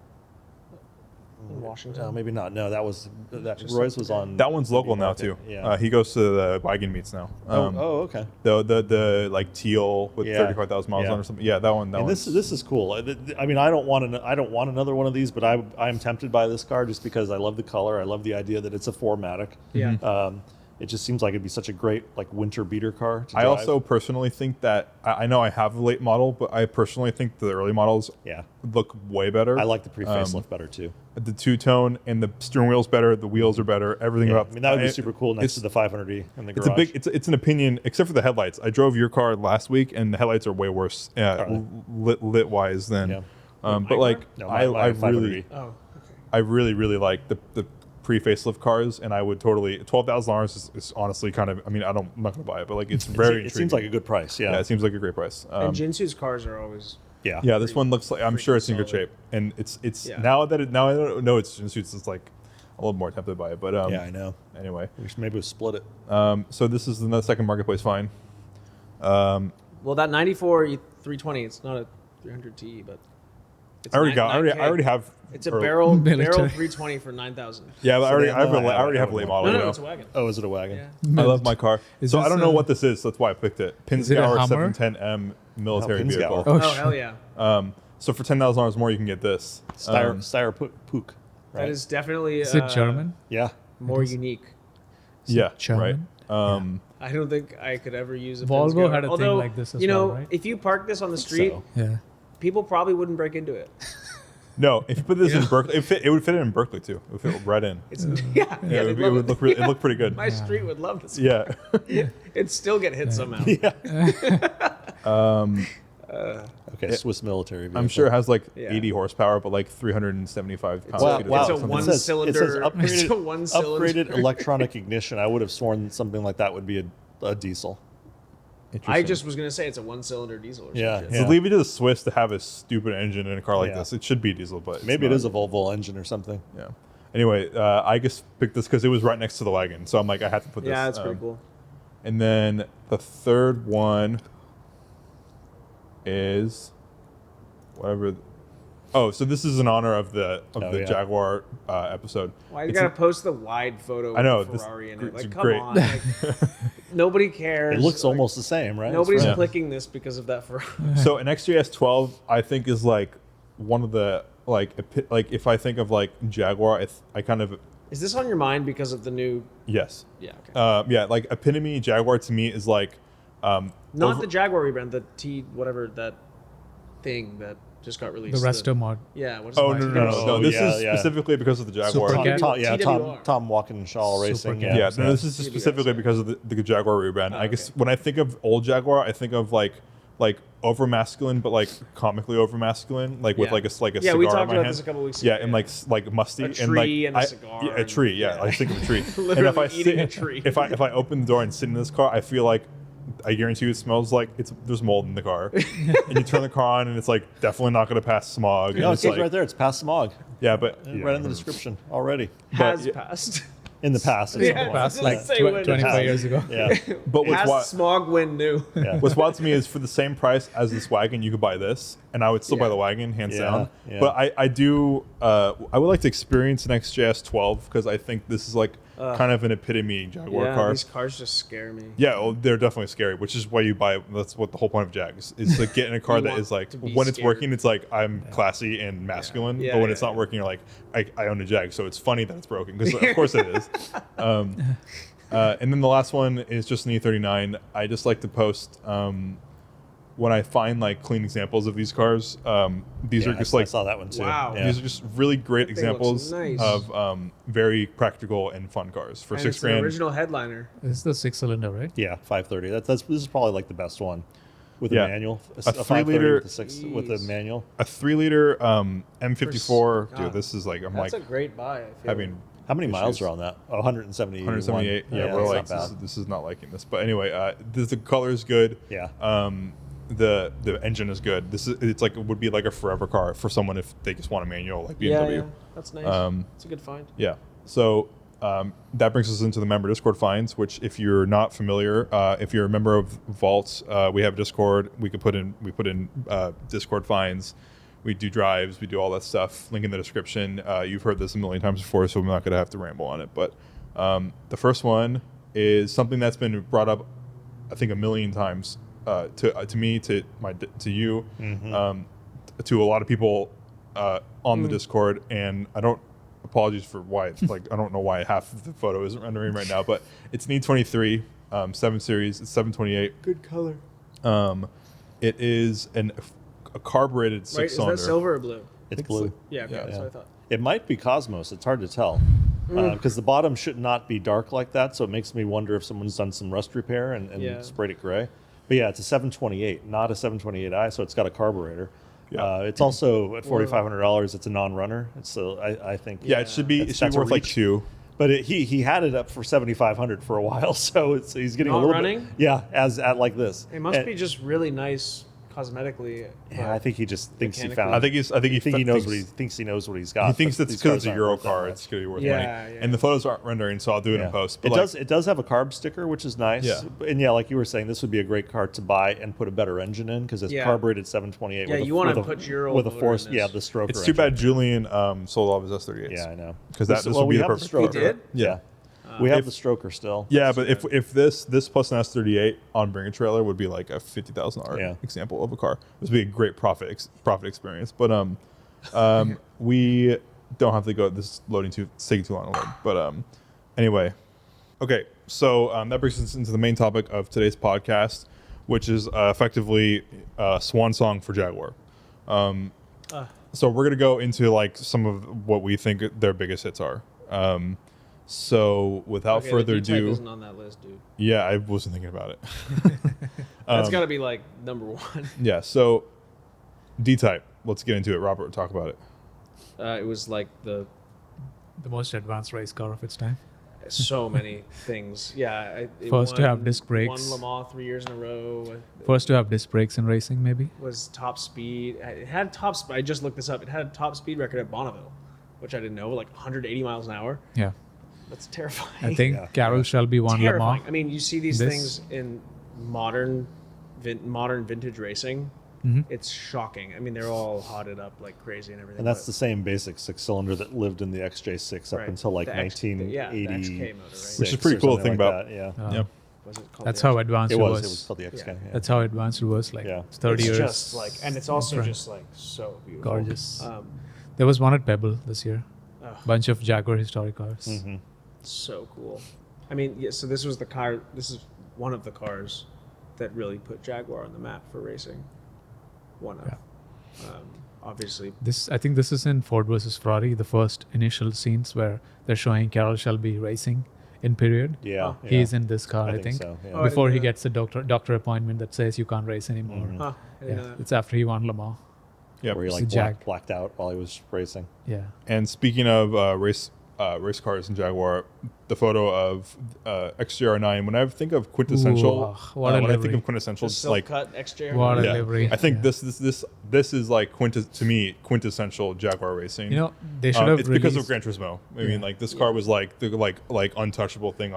in Washington. No, maybe not. No, that Just Roy's like was on. that one's local now Market. too. Yeah. He goes to the wagon meets now. Okay. The like teal with Yeah. 35,000 miles Yeah. on or something. Yeah, that one. That And one. this is cool. I mean, I don't want another one of these, but I'm tempted by this car just because I love the color. I love the idea that it's a 4MATIC. Yeah. It just seems like it'd be such a great like winter beater car to I drive. also personally think that I know I have the late model, but I personally think the early models yeah, look way better. I like the pre-facelift better too. the two-tone, and the steering wheel's better. The wheels are better. Everything Yeah. about. I mean, that would be super cool next it's- to the 500e in the It's garage. a big. It's an opinion, except for the headlights. I drove your car last week, and the headlights are way worse, lit wise than. Yeah. But My like, car? No, I my really, 500e. Oh, okay. I really like the pre-facelift cars, and I would totally $12,000 is honestly kind of. I mean, I'm not gonna buy it, but like it's very. It seems like a good price. yeah, Yeah. it seems like a great price. And Jinsu's cars are always. Yeah. Yeah, this one looks like I'm sure it's in good solid. shape, and it's Yeah. now I don't know it's Jinsu's. It's like a little more tempted by it, but Yeah, I know. anyway. Maybe we'll split it. So this is the second marketplace find. Well, that 94 E320, it's not a 300T, but. It's I already 9K. already have. It's a early- barrel Military. 320 for 9,000. Yeah, but I already then- have no, I already have a I late would- model. No, you know? it's a wagon. Oh, is it a wagon? Yeah. I love my car. Is So I this don't know a- what this is. So that's why I picked it. Is it a Pinsgauer Hummer? 710M military Pinsgauer. vehicle. Oh, Oh, hell yeah. So for $10,000 more, you can get this. Steyr Pook. Right? That is definitely Is it German? Yeah. more It is. unique. Yeah, German? right. I don't think I could ever use a Volvo Pinsgauer. had a thing Although, like this as you know, well, right? if you park this on the street, So. Yeah. people probably wouldn't break into it. No, if you put this in Berkeley, it would fit in Berkeley too. It would fit right in. It's yeah, Yeah, they'd it love would look really, it looked pretty good. My street would love this. Yeah. It'd still get hit somehow. Okay, Swiss military vehicle. I'm sure it has like Yeah. 80 horsepower, but like 375 pounds. Wow, feet of wow. It's a torque or something. one It says cylinder. upgraded, It's a one cylinder. upgraded electronic ignition. I would have sworn something like that would be a diesel. I Interesting. just was gonna say it's a one-cylinder diesel. Or Yeah, some shit. yeah. So leave it to the Swiss to have a stupid engine in a car like Yeah. this. It should be diesel, but it's Maybe it not. is a Volvo engine or something. Yeah. Anyway, I just picked this because it was right next to the wagon, so I'm like, I had to put this. Yeah, it's pretty cool. And then the third one is whatever. Oh, so this is in honor of the yeah. Jaguar episode. Why you It's gotta post the wide photo with I know, the this- Ferrari in it's it? Like, come great. on. Like, nobody cares. It looks Like, almost the same, right? Nobody's Yeah. clicking this because of that Ferrari. So an XJS 12, I think, is like one of the like if I think of like Jaguar, I kind of Is this on your mind because of the new? yes. Yeah. Okay. Yeah, like epitome Jaguar to me is like Not over- the Jaguar rebrand, the T whatever that thing that just got released. The resto mod. Yeah. What's Oh it no called? no no no! Oh, This yeah, is yeah. specifically because of the Jaguar. Super Cat. TWR. Tom Walkinshaw Racing. Cat. Yeah, Yeah. no, this is just specifically because of the Jaguar rebrand. Oh, I guess okay. when I think of old Jaguar, I think of like over masculine, but like comically over masculine, like with Yeah. like a Yeah, cigar we in talked my about hand. this a couple weeks Yeah, ago, and yeah. like musty A and tree like and a cigar yeah, a and- tree. Yeah, yeah. I think of a tree. and if Literally I eating sit, a tree. if I open the door and sit in this car, I feel like I guarantee you it smells like there's mold in the car. And you turn the car on and it's like definitely not going to pass smog. No, and it it's says like, right there. It's past smog. Yeah, but Right in the description already. Has But- passed. In the past. Yeah. It's Past Doesn't like say when it 25 has. years ago. Yeah. But what's Has wild, smog when new. Yeah. what's wild to me is for the same price as this wagon, you could buy this, and I would still buy Yeah. the wagon hands Yeah, down. yeah. But I do I would like to experience an XJS 12 because I think this is like kind of an epitome Jaguar Yeah, car. these cars just scare me. Yeah, well, they're definitely scary, which is why you buy. That's what the whole point of Jags is like get in a car You that want is like to be when it's scared. working, it's like I'm classy and masculine. Yeah, but when yeah, it's not yeah. working, you're like I own a Jag, so it's funny that it's broken because of course it is. And then the last one is just an E39. I just like to post when I find like clean examples of these cars, these are just I like saw that one too. Wow. Yeah. these are just really great That thing looks examples nice. of very practical and fun cars for And $6 it's an grand. original headliner. This is the 6-cylinder, right? Yeah, 530. This is probably like the best one with a Yeah. manual. A 530 3-liter with a Jeez. manual. A 3-liter M54, God. dude. This is like That's a great buy. I feel having How many miles issues. are on that? Oh, 178. 178. Yeah, Yeah, we're that's like not bad. this is not liking this, but anyway, the color is good. Yeah. The engine is good. It's like it would be like a forever car for someone if they just want a manual like BMW. Yeah, that's nice. It's a good find. Yeah. So that brings us into the member Discord finds, which if you're not familiar, if you're a member of Valt, we have Discord. We put in Discord finds. We do drives. We do all that stuff. Link in the description. You've heard this a million times before, so we're not going to have to ramble on it. But the first one is something that's been brought up, I think, a million times to me, to you, to a lot of people on the Discord, and I don't. Apologies for why it's like I don't know why half of the photo isn't rendering right now, but it's an E23 7 Series. It's 728. Good color. It is a carbureted Right? six-cylinder. Is that silver or blue? It's blue. Yeah, okay, Yeah. that's what I thought. It might be Cosmos. It's hard to tell because the bottom should not be dark like that. So it makes me wonder if someone's done some rust repair and Yeah. sprayed it gray. But yeah, it's a 728, not a 728i. So it's got a carburetor. Yeah. It's also at $4,500. It's a non-runner. It's I think. Yeah, it should be. It should That's be a worth like reach. 2. But he had it up for 7,500 for a while, so he's getting Not a little running? bit. Yeah, as at like this. It must And- be just really nice cosmetically. Yeah, I think he just thinks he Mechanically. found. I think he knows what he thinks he knows what he's got. He thinks but that's these because cars it's a aren't Euro worth that car. much. It's going to be worth Yeah, money. yeah. And the photos aren't rendering, so I'll do it in post. But It does have a carb sticker, which is nice. Yeah. And yeah, like you were saying, this would be a great car to buy and put a better engine in because it's Yeah. carbureted 728. Yeah, with a, you wanna with a- put your old with a motor force. in this. Yeah, the stroker. It's too engine. bad Julian sold all of his S38s. Yeah, I know. Because this Well, would we be the have the perfect stroker. car. We did? Yeah. We have If- the stroker still. Yeah, but if this plus an S38 on Bring a Trailer would be like a $50,000 Yeah. example of a car. This would be a great profit experience. But we don't have to go. This is loading it's taking too long to load. But anyway, okay. So that brings us into the main topic of today's podcast, which is effectively Swan song for Jaguar. So we're gonna go into like some of what we think their biggest hits are. So without Okay, further the D-Type ado, isn't on that list, dude. yeah, I wasn't thinking about it. That's got to be like number one. Yeah, so D-Type. Let's get into it. Robert, talk about it. It was like the most advanced race car of its time. so many things. Yeah. It First to won- have disc brakes. Won Le Mans 3 years in a row. First to have disc brakes in racing, maybe. Was top speed. It had top. I just looked this up. It had a top speed record at Bonneville, which I didn't know, like 180 miles an hour. Yeah. That's terrifying. I think Yeah. Carroll Shelby won Le terrifying. Mans. I mean, you see these This- things in modern vintage racing. Mhm. It's shocking. I mean, they're all hotted up like crazy and everything. And that's but- the same basic six-cylinder that lived in the XJ6 up Right. until like The X- the- yeah, the 1980. XK motor, right? Which is pretty cool to think about. Yeah. Yeah. Was it called That's the how X- advanced It it was. was. It was called the XK. Yeah. Yeah. That's how advanced it was. Like Yeah. 30 it's years. just like, and it's also different. just like so beautiful. Gorgeous. Um, There was one at Pebble this year. ugh, Bunch of Jaguar historic cars. Mhm. so cool. I mean, yeah. So this was the car. This is one of the cars that really put Jaguar on the map for racing. One of. Obviously, I think this is in Ford versus Ferrari, the first initial scenes where they're showing Carroll Shelby racing in period. Yeah. Oh. yeah. He's in this car, I think. so. Yeah. Oh, Before he yeah. gets the doctor appointment that says you can't race anymore. Mhm. huh? I didn't Yeah, know that. it's after he won Le Mans. Yeah. Where he It's like a Jag. blacked out while he was racing. Yeah. And speaking of race cars in Jaguar, the photo of XJR9. When I think of quintessential, Ooh, what a when I think livery. of quintessential, The just silk like cut XJ. What a yeah, livery. I think Yeah. this is like to me quintessential Jaguar racing. You know, they should have it's because of released- Gran Turismo. I Yeah. mean, like this car was like the untouchable thing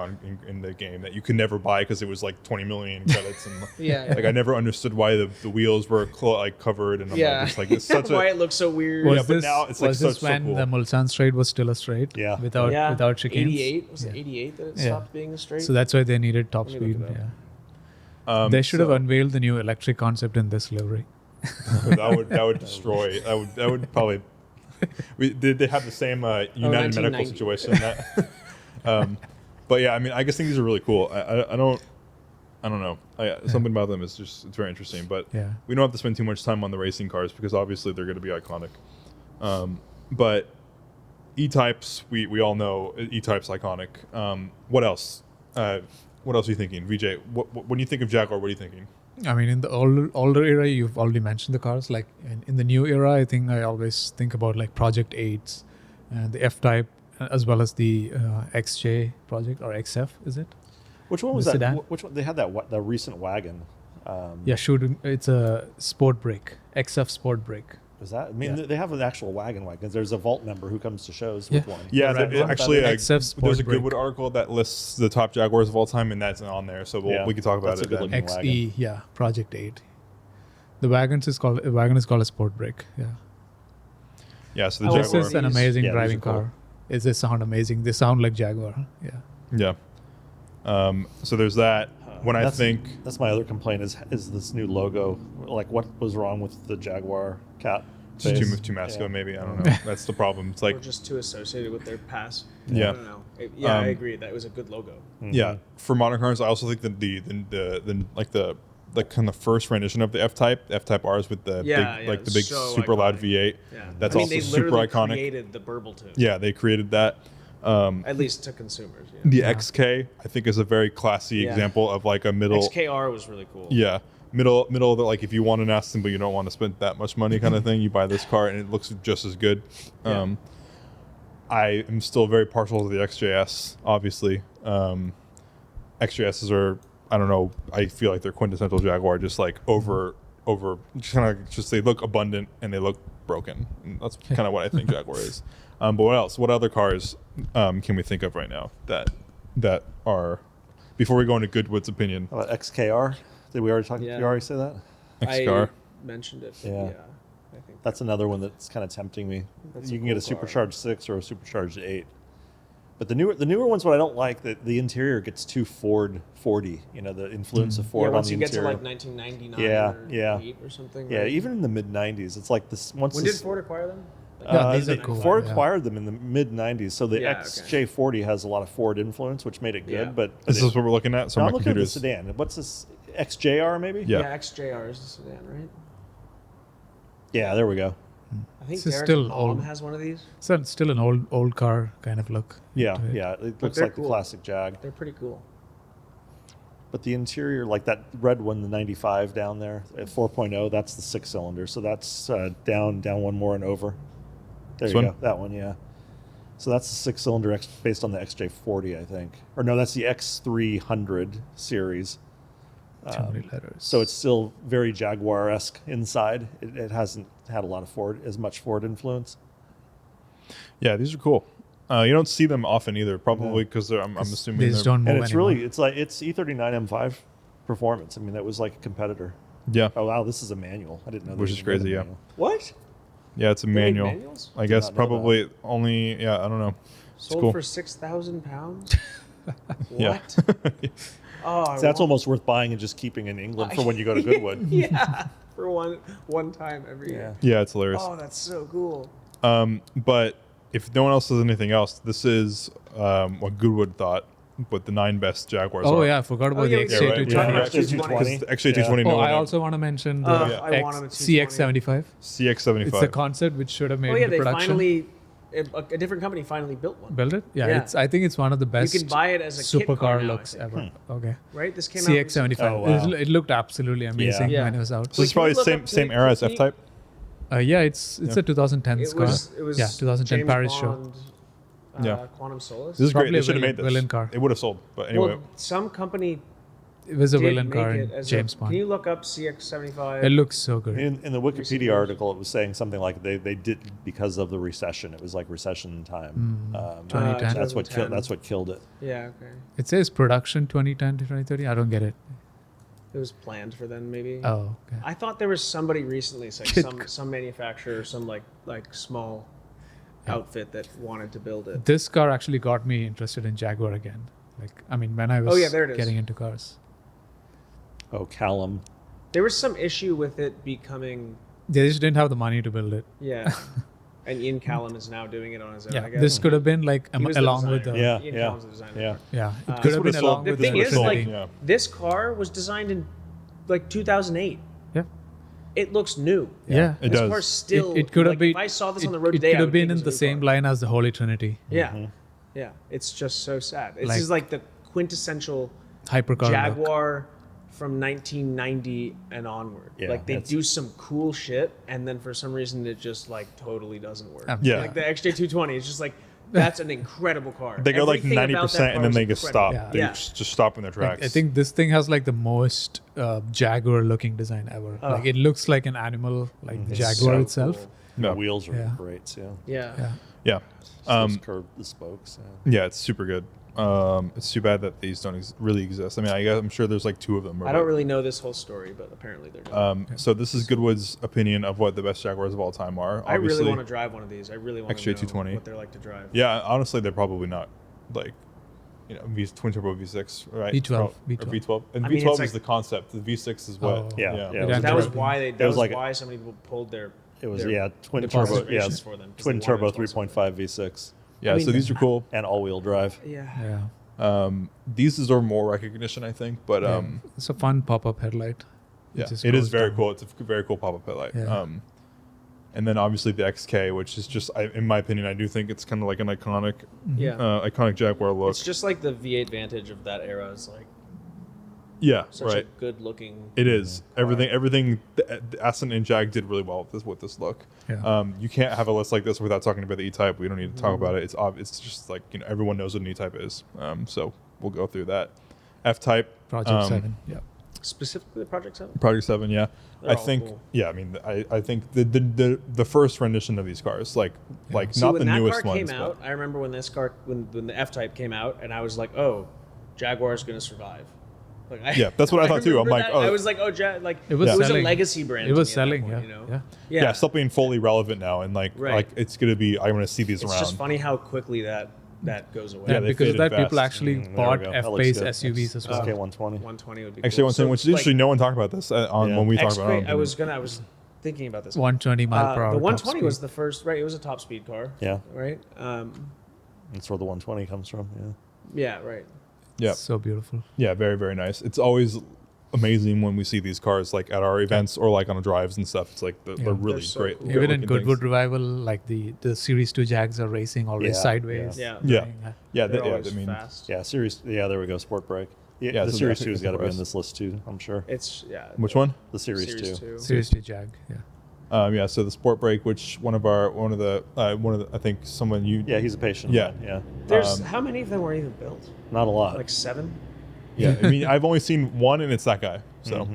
in the game that you could never buy because it was like 20 million credits and Yeah. like I never understood why the wheels were covered and I'm Yeah. like, it's like it's such Why a it looks so weird. Yeah, Was but this, now it's, like, was this so when cool. the Mulsanne straight was still a straight? Yeah. Without chicanes? 88 was it Yeah. 88 that it Yeah. stopped being a straight? So that's why they needed top Let me speed. look it Yeah. They should have so unveiled the new electric concept in this livery. that would destroy. That would probably. They have the same United Medical 1990. situation. That, but yeah, I mean, I just think these are really cool. I don't. I don't know. Something about them is just it's very interesting. But Yeah. we don't have to spend too much time on the racing cars because obviously they're going to be iconic. But E-types, we all know E-type's iconic. What else? What else are you thinking, VJ? When you think of Jaguar, what are you thinking? I mean, in the older era, you've already mentioned the cars. Like in the new era, I think I always think about like Project 8s and the F-Type, as well as the XJ project or XF, is it? Which one was The that? sedan? Which one? They had the recent wagon. Yeah, it's a sport brake, XF sport brake. Was that? I mean, Yeah. they have an actual wagon. There's a Valt member who comes to shows with one. Yeah, The red one. actually, XF Sport there's a brake. Goodwood article that lists the top Jaguars of all time, and that's on there. So we can talk about That's a it good then. looking XE, wagon. yeah, Project 8. The wagon is called a sport brake. Yeah. Yeah, so the Oh, This Jaguar. is an These- amazing yeah, these driving are cool. car. They sound amazing. They sound like Jaguar. Yeah. Yeah. So there's that. When I think that's my other complaint is this new logo. Like, what was wrong with the Jaguar cat? it's face? too masculine, Yeah. maybe I don't know. That's the problem. It's Or like just too associated with their past. Yeah. I don't know. I Um, agree. That was a good logo. yeah, for modern cars, I also think that the kind of first rendition of the F-Type Rs with the Yeah, big yeah, like the big so super loud iconic. V8. Yeah. That's I mean, also they super literally iconic. created the burble tube. Yeah, they created that. At least to consumers. Yeah. The Yeah. XK, I think, is a very classy Yeah. example of like a middle. XKR was really cool. Yeah, middle of the, like if you want an Aston but you don't want to spend that much money kind of thing, you buy this car and it looks just as good. Yeah. I am still very partial to the XJS, obviously. XJSs are, I don't know, I feel like they're quintessential Jaguar, just like over just kind of just they look abundant and they look broken. And that's kind of what I think Jaguar is. But what else? What other cars can we think of right now that are, before we go into Goodwood's opinion, How about XKR? Did we already talk? Yeah. Did you already say that? X car? I mentioned it. Yeah. Yeah. I think That's another one that's kind of tempting me. That's You a can get a cool car. supercharged 6 or a supercharged 8. But the newer ones, what I don't like, that the interior gets too Fordy. You know, the influence of Ford yeah, on once the you get to interior. like 1999 Yeah, or yeah. 8 or something. Yeah, right? even in the mid 90s, it's like this. Once When did this, Ford acquire them? Yeah, these are cool. Ford Yeah. acquired them in the mid 90s, so the Yeah, okay. XJ40 has a lot of Ford influence, which made it good. Yeah. But Is this what we're looking at? So no, my I'm looking at the computer's sedan. What's this? XJR maybe? Yeah. XJR is the sedan, right? Yeah, there we go. I think This is Derek's still mom old. has one of these. So it's still an old car kind of look. Yeah, to it. yeah. It looks they're like the cool. classic Jag. They're pretty cool. But the interior, like that red one, the 95 down there at 4.0, that's the 6-cylinder. So that's down one more and over. There This you one? go. That one, yeah. So that's the 6-cylinder based on the XJ40, I think. Or no, that's the X300 series. Too many letters. So it's still very Jaguar-esque inside. It hasn't had a lot of as much Ford influence. Yeah, these are cool. You don't see them often either, probably because I'm assuming they they're just don't move And it's anymore. really, it's E39 M5 performance. I mean, that was like a competitor. yeah, Oh, wow, this is a manual. I didn't know Which they is even made a crazy, yeah. manual. What? yeah, it's a They made manual. manuals? I Did guess not know probably only I don't know. It's Sold cool. for 6,000 pounds? Yeah. What? Oh, I So that's want- almost worth buying and just keeping in England for when you go to Goodwood. Yeah, for one time every year. Yeah, it's hilarious. Oh, that's so cool. But if no one else says anything else, this is what Goodwood thought, what the 9 best Jaguars are. Oh yeah, I forgot about the yeah, XJ220. yeah, right. Yeah, Yeah, right. because XJ220. the XJ220. Oh, no one I ever- also want to mention the I want a 220. CX75. CX75. It's the concept which should have made Oh yeah, the they production. finally a different company finally built one. Built it? Yeah, Yeah. I think it's one of the best You can buy it as a kit car supercar now, looks I think. ever. Okay. Right? This came out. recently. CX75. Oh, wow. It looked absolutely amazing Yeah. when it was out. So this is Can probably you look same up same the era as company? F-Type. Yeah, it's Yeah. a 2010 It car. was Yeah, 2010 James Paris show. Bond, Yeah. Quantum Solace. This is great. Probably They a should have made this. villain car. It would have sold, but anyway. Well, some company It was a did villain make car it in as James a, Bond. Can you look up CX75? It looks so good. In the Recent Wikipedia years. article, it was saying something like they did because of the recession. It was like recession time. 2010. That's what 2010. that's what killed it. Yeah, okay. It says production 2010 to 2030. I don't get it. It was planned for then, maybe. Oh, okay. I thought there was somebody recently, it's like Kid- some manufacturer, some like small outfit that wanted to build it. This car actually got me interested in Jaguar again. Like, I mean, when I was yeah, there it is. getting into cars. Oh, Callum. There was some issue with it becoming, They just didn't have the money to build it. yeah. And Ian Callum is now doing it on his own. I Yeah, guess. this could have been like He was the along with designer. the Ian Callum's the designer. Yeah. yeah, it This could have would've been sold- along The with thing the is, like, Trinity. Yeah. this car was designed in like 2008. yeah. It looks new. Yeah, It This does. car's still. It could have like, been. If I saw this it, on the road it today, could I have would been think in it the was a new same car. line as the Holy Trinity. Yeah, yeah. It's just so sad. This Like- is like the quintessential Hypercar look. Jaguar from 1990 and onward. Yeah, Like they it's- do some cool shit, and then for some reason it just like totally doesn't work. Yeah. Like the XJ220 is just like that's an incredible car. They go like Everything about that 90% and car then is they just incredible. stop. Yeah. They Yeah. just stop in their tracks. I think this thing has like the most Jaguar looking design ever. Like it looks like an animal, like the It's Jaguar so itself. cool. Yeah. The wheels are Yeah. great too. Yeah. Yeah. Yeah. Just curve the spokes. Yeah. Yeah, it's super good. It's too bad that these don't really exist. I mean, I'm sure there's like 2 of them. I don't really know this whole story, but apparently they're doing it. So this is Goodwood's opinion of what the best Jaguars of all time are. I really Obviously, want to drive one of these. I really want to know XJ220. what they're like to drive. Yeah, honestly, they're probably not like, twin turbo V6, right? V12, Or V12. V12, and I mean, V12 it's is like- the concept. The V6 is what. Oh. Yeah, yeah. yeah. Yeah, That was Jaguar. why they. It That was was like- why so many people pulled their. It was their twin deposit turbo. Yeah, reservations for them, 'cause twin they wanted turbo to sponsor 3.5 V6 Yeah, I mean, so these are cool. and all-wheel drive. Yeah. Yeah. These deserve more recognition, I think. But Yeah. It's a fun pop-up headlight. yeah, just it is goes very down. cool. It's a very cool pop-up headlight. Yeah. And then obviously the XK, which is just, in my opinion, I do think it's kind of like an iconic, Yeah. iconic Jaguar look. It's just like the V8 Vantage of that era. It's like Yeah, such right. a good looking. It is everything. The Aston and Jag did really well with this look. Yeah. You can't have a list like this without talking about the E-Type. We don't need to talk about it. It's just like everyone knows what an E-Type is. So we'll go through that. F-Type, Project 7. Yeah. Specifically the Project 7? Project 7. Yeah, They're I all think. cool. Yeah, I mean, I think the first rendition of these cars, like So not when the that newest car ones, came out, I remember when this car, when the F-Type came out, and I was like, oh, Jaguar's going to survive. Like, Yeah, that's what I thought too. I'm remember like, that. oh. I was like, oh, like It was it was a selling. legacy brand. It to was me at that selling, point, yeah. You know? Yeah. yeah, stop being fully relevant now, and like Right. it's gonna be. I'm gonna see these It's around. just funny how quickly that goes away. Yeah, Yeah, they because of faded that, people fast. actually There we bought go. That looks F-Pace good. SUVs as well. SK120. 120 would be Actually, cool. one thing, which is like, interesting. No one talked about this on Yeah. when we talked X-Cray- about. I was thinking about this. 120 mile per hour. The top 120 was speed. the first, right? It was a top speed car. Yeah, Right. that's where the 120 comes from. Yeah. Yeah. Right. Yeah, So beautiful. yeah, very very nice. It's always amazing when we see these cars like at our events or like on drives and stuff. It's like they're really They're so great. cool. good Even in looking Goodwood things. Revival, like the Series 2 Jags are racing always Yeah, sideways. Yeah. Yeah, Doing, yeah, They're yeah. always I mean, fast. Yeah, series. Yeah, there we go. Sport brake. Yeah, Yeah, the so series I think 2's it's got to be the in rest. this list too. I'm sure. It's which one? The series, 2. Two. Series 2 Jag. Yeah. Yeah, so the sport brake, which one of the I think someone you Yeah, he's a patient. Yeah. Yeah. There's how many of them were even built? Not a lot. Like 7. yeah. I mean, I've only seen one, and it's that guy. So,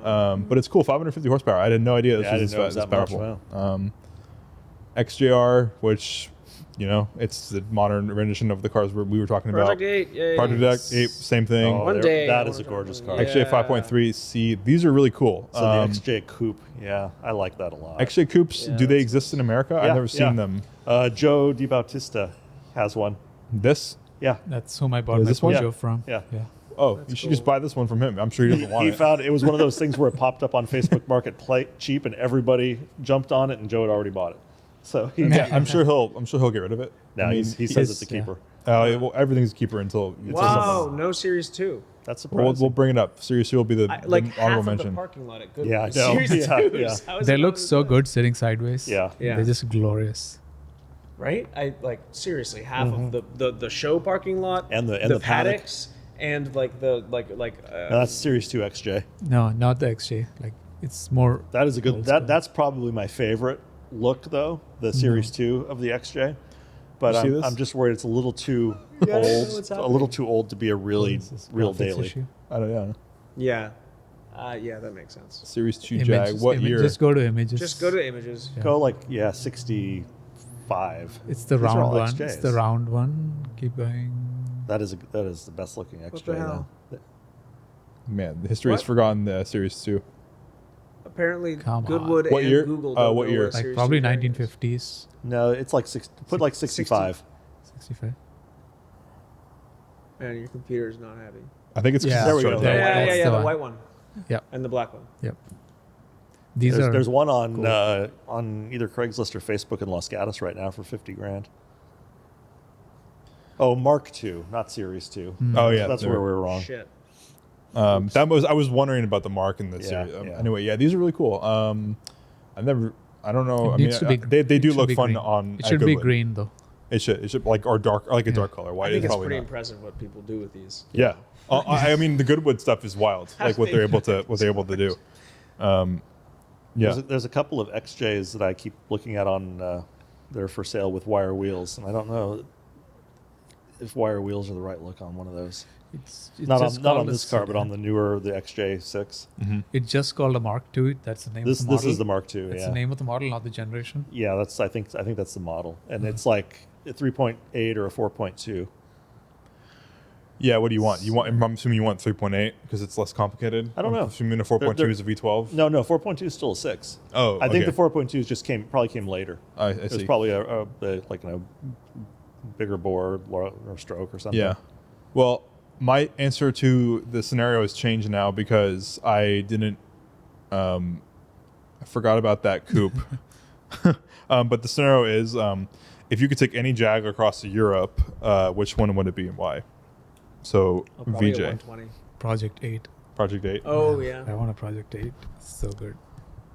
but it's cool. 550 horsepower. I had no idea this Yeah, I was didn't know it this was that much, powerful. XJR, which it's the modern rendition of the cars we were talking about. Project 8. Yay. Project 8, same thing. Oh, One there- day. that I is a wanna gorgeous talk car. about- XJ 5.3C. These are really cool. So the XJ Coupe. Yeah, I like that a lot. XJ coupes. Yeah, do they that's exist in America? Yeah, I've never seen yeah. them. Joe DiBautista has one. This. Yeah. That's whom I bought Is my this one? Peugeot from. Yeah. Yeah. Oh, That's you should cool. just buy this one from him. I'm sure he doesn't want He it. found it was one of those things where it popped up on Facebook Marketplace cheap, and everybody jumped on it, and Joe had already bought it. So he, Yeah, I'm sure he'll get rid of it. no, I mean, he says is- it's a keeper. well, everything's a keeper until Wow, no Series 2. That's We'll surprising. bring it up. Seriously, will be the Like the half honorable of the mention. parking lot at Goodwood. Yeah, I know. Series Yeah, 2s. yeah. How is They it look not so as good sitting sideways. Yeah. Yeah. They're just glorious. Right? I like seriously half of the show parking lot And the paddock. paddocks and like the like No, that's Series 2 XJ. No, not the XJ. Like it's more. That is a good. Old That school. that's probably my favorite look though. The Series 2 of the XJ. But You see this? I'm just worried it's a little too Yeah, I know old. what's A little too old to be a really This is real graphics daily. issue. I don't know. Yeah. Yeah, that makes sense. Series 2 Jag. Images, What year? Just go to images. Just go to images. Yeah. Go like 65. It's the These are round all one. XJs. It's the round one. Keep going. That is the best looking XJ. the hell? though. Man, the history has What? forgotten the Series 2. Apparently, Come on. Goodwood What and year? Google. What Don't know year? what Like Series probably 2 Jag is. 1950s, No, it's like put like 65. 65. Man, your computer is not happy. I think it's Yeah. There we shut go. down. That- Yeah, that's yeah, the the one. white one. Yep. And the black one. Yep. There's one on cool. On either Craigslist or Facebook in Los Gatos right now for $50,000. Oh, Mark II, not Series 2. Oh yeah, that's where we were wrong. Shit. I was wondering about the Mark in the series. Anyway, yeah, these are really cool. I don't know. They do look fun green. on. It should be green though. It should like or dark, like a dark color. White. I think it's probably pretty not. impressive what people do with these. Yeah, I mean the Goodwood stuff is wild. Like what they're able to do. Yeah, there's a couple of XJs that I keep looking at on they're for sale with wire wheels, and I don't know if wire wheels are the right look on one of those. It's not on this car, but on the newer, the XJ6. Mm-hmm. It's just called a Mark II. That's the name of the model. This is the Mark II. That's the name of the model, not the generation. Yeah, I think that's the model, and it's like a 3.8 or a 4.2. Yeah, what do you want? I'm assuming you want 3.8 because it's less complicated. I don't know. I'm assuming a 4.2 is a V12. No, 4.2 is still a 6. Oh, I think the 4.2s just probably came later. I it see. was probably a bigger bore or stroke or something. Yeah. Well, my answer to the scenario has changed now because I didn't. I forgot about that coupe. But the scenario is, if you could take any Jag across to Europe, which one would it be and why? So VJ. Project 8. Project 8. Oh yeah. I want a Project 8. It's so good.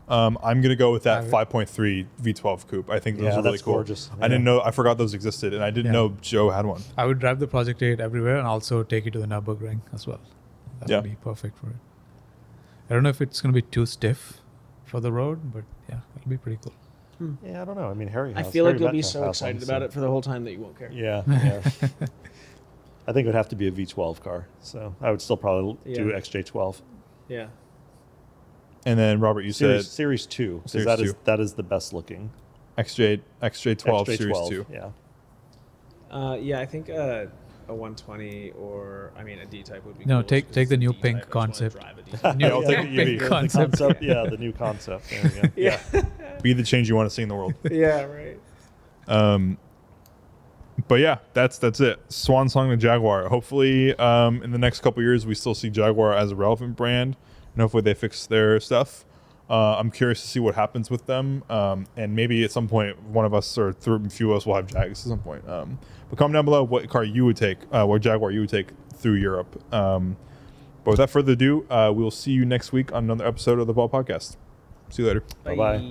I'm gonna go with that 5.3 V12 coupe. I think those are really cool. Gorgeous. I didn't know. I forgot those existed, and I didn't know Joe had one. I would drive the Project 8 everywhere and also take it to the Nürburgring as well. That would be perfect for it. I don't know if it's gonna be too stiff for the road, but yeah, it'll be pretty cool. Yeah, I don't know. I mean, I feel like you'll be so excited about it for the whole time that you won't care. Yeah. I think it would have to be a V12 car, so I would still probably do XJ12. Yeah. And then Robert, you said Series 2, Series that is the best looking. XJ12 Series 2. Yeah. Yeah, I think a 120 or a D-Type would be No, cool. take the new pink concept. I'll take the EV. Concept. The new concept. There we go. Yeah. Be the change you want to see in the world. Yeah, right. But yeah, that's it. Swan song to Jaguar. Hopefully, in the next couple years, we still see Jaguar as a relevant brand, and hopefully they fix their stuff. I'm curious to see what happens with them, and maybe at some point, one of us or a few of us will have Jags at some point. But comment down below what car you would take, what Jaguar you would take through Europe. But without further ado, we'll see you next week on another episode of the Valt Podcast. See you later. Bye-bye.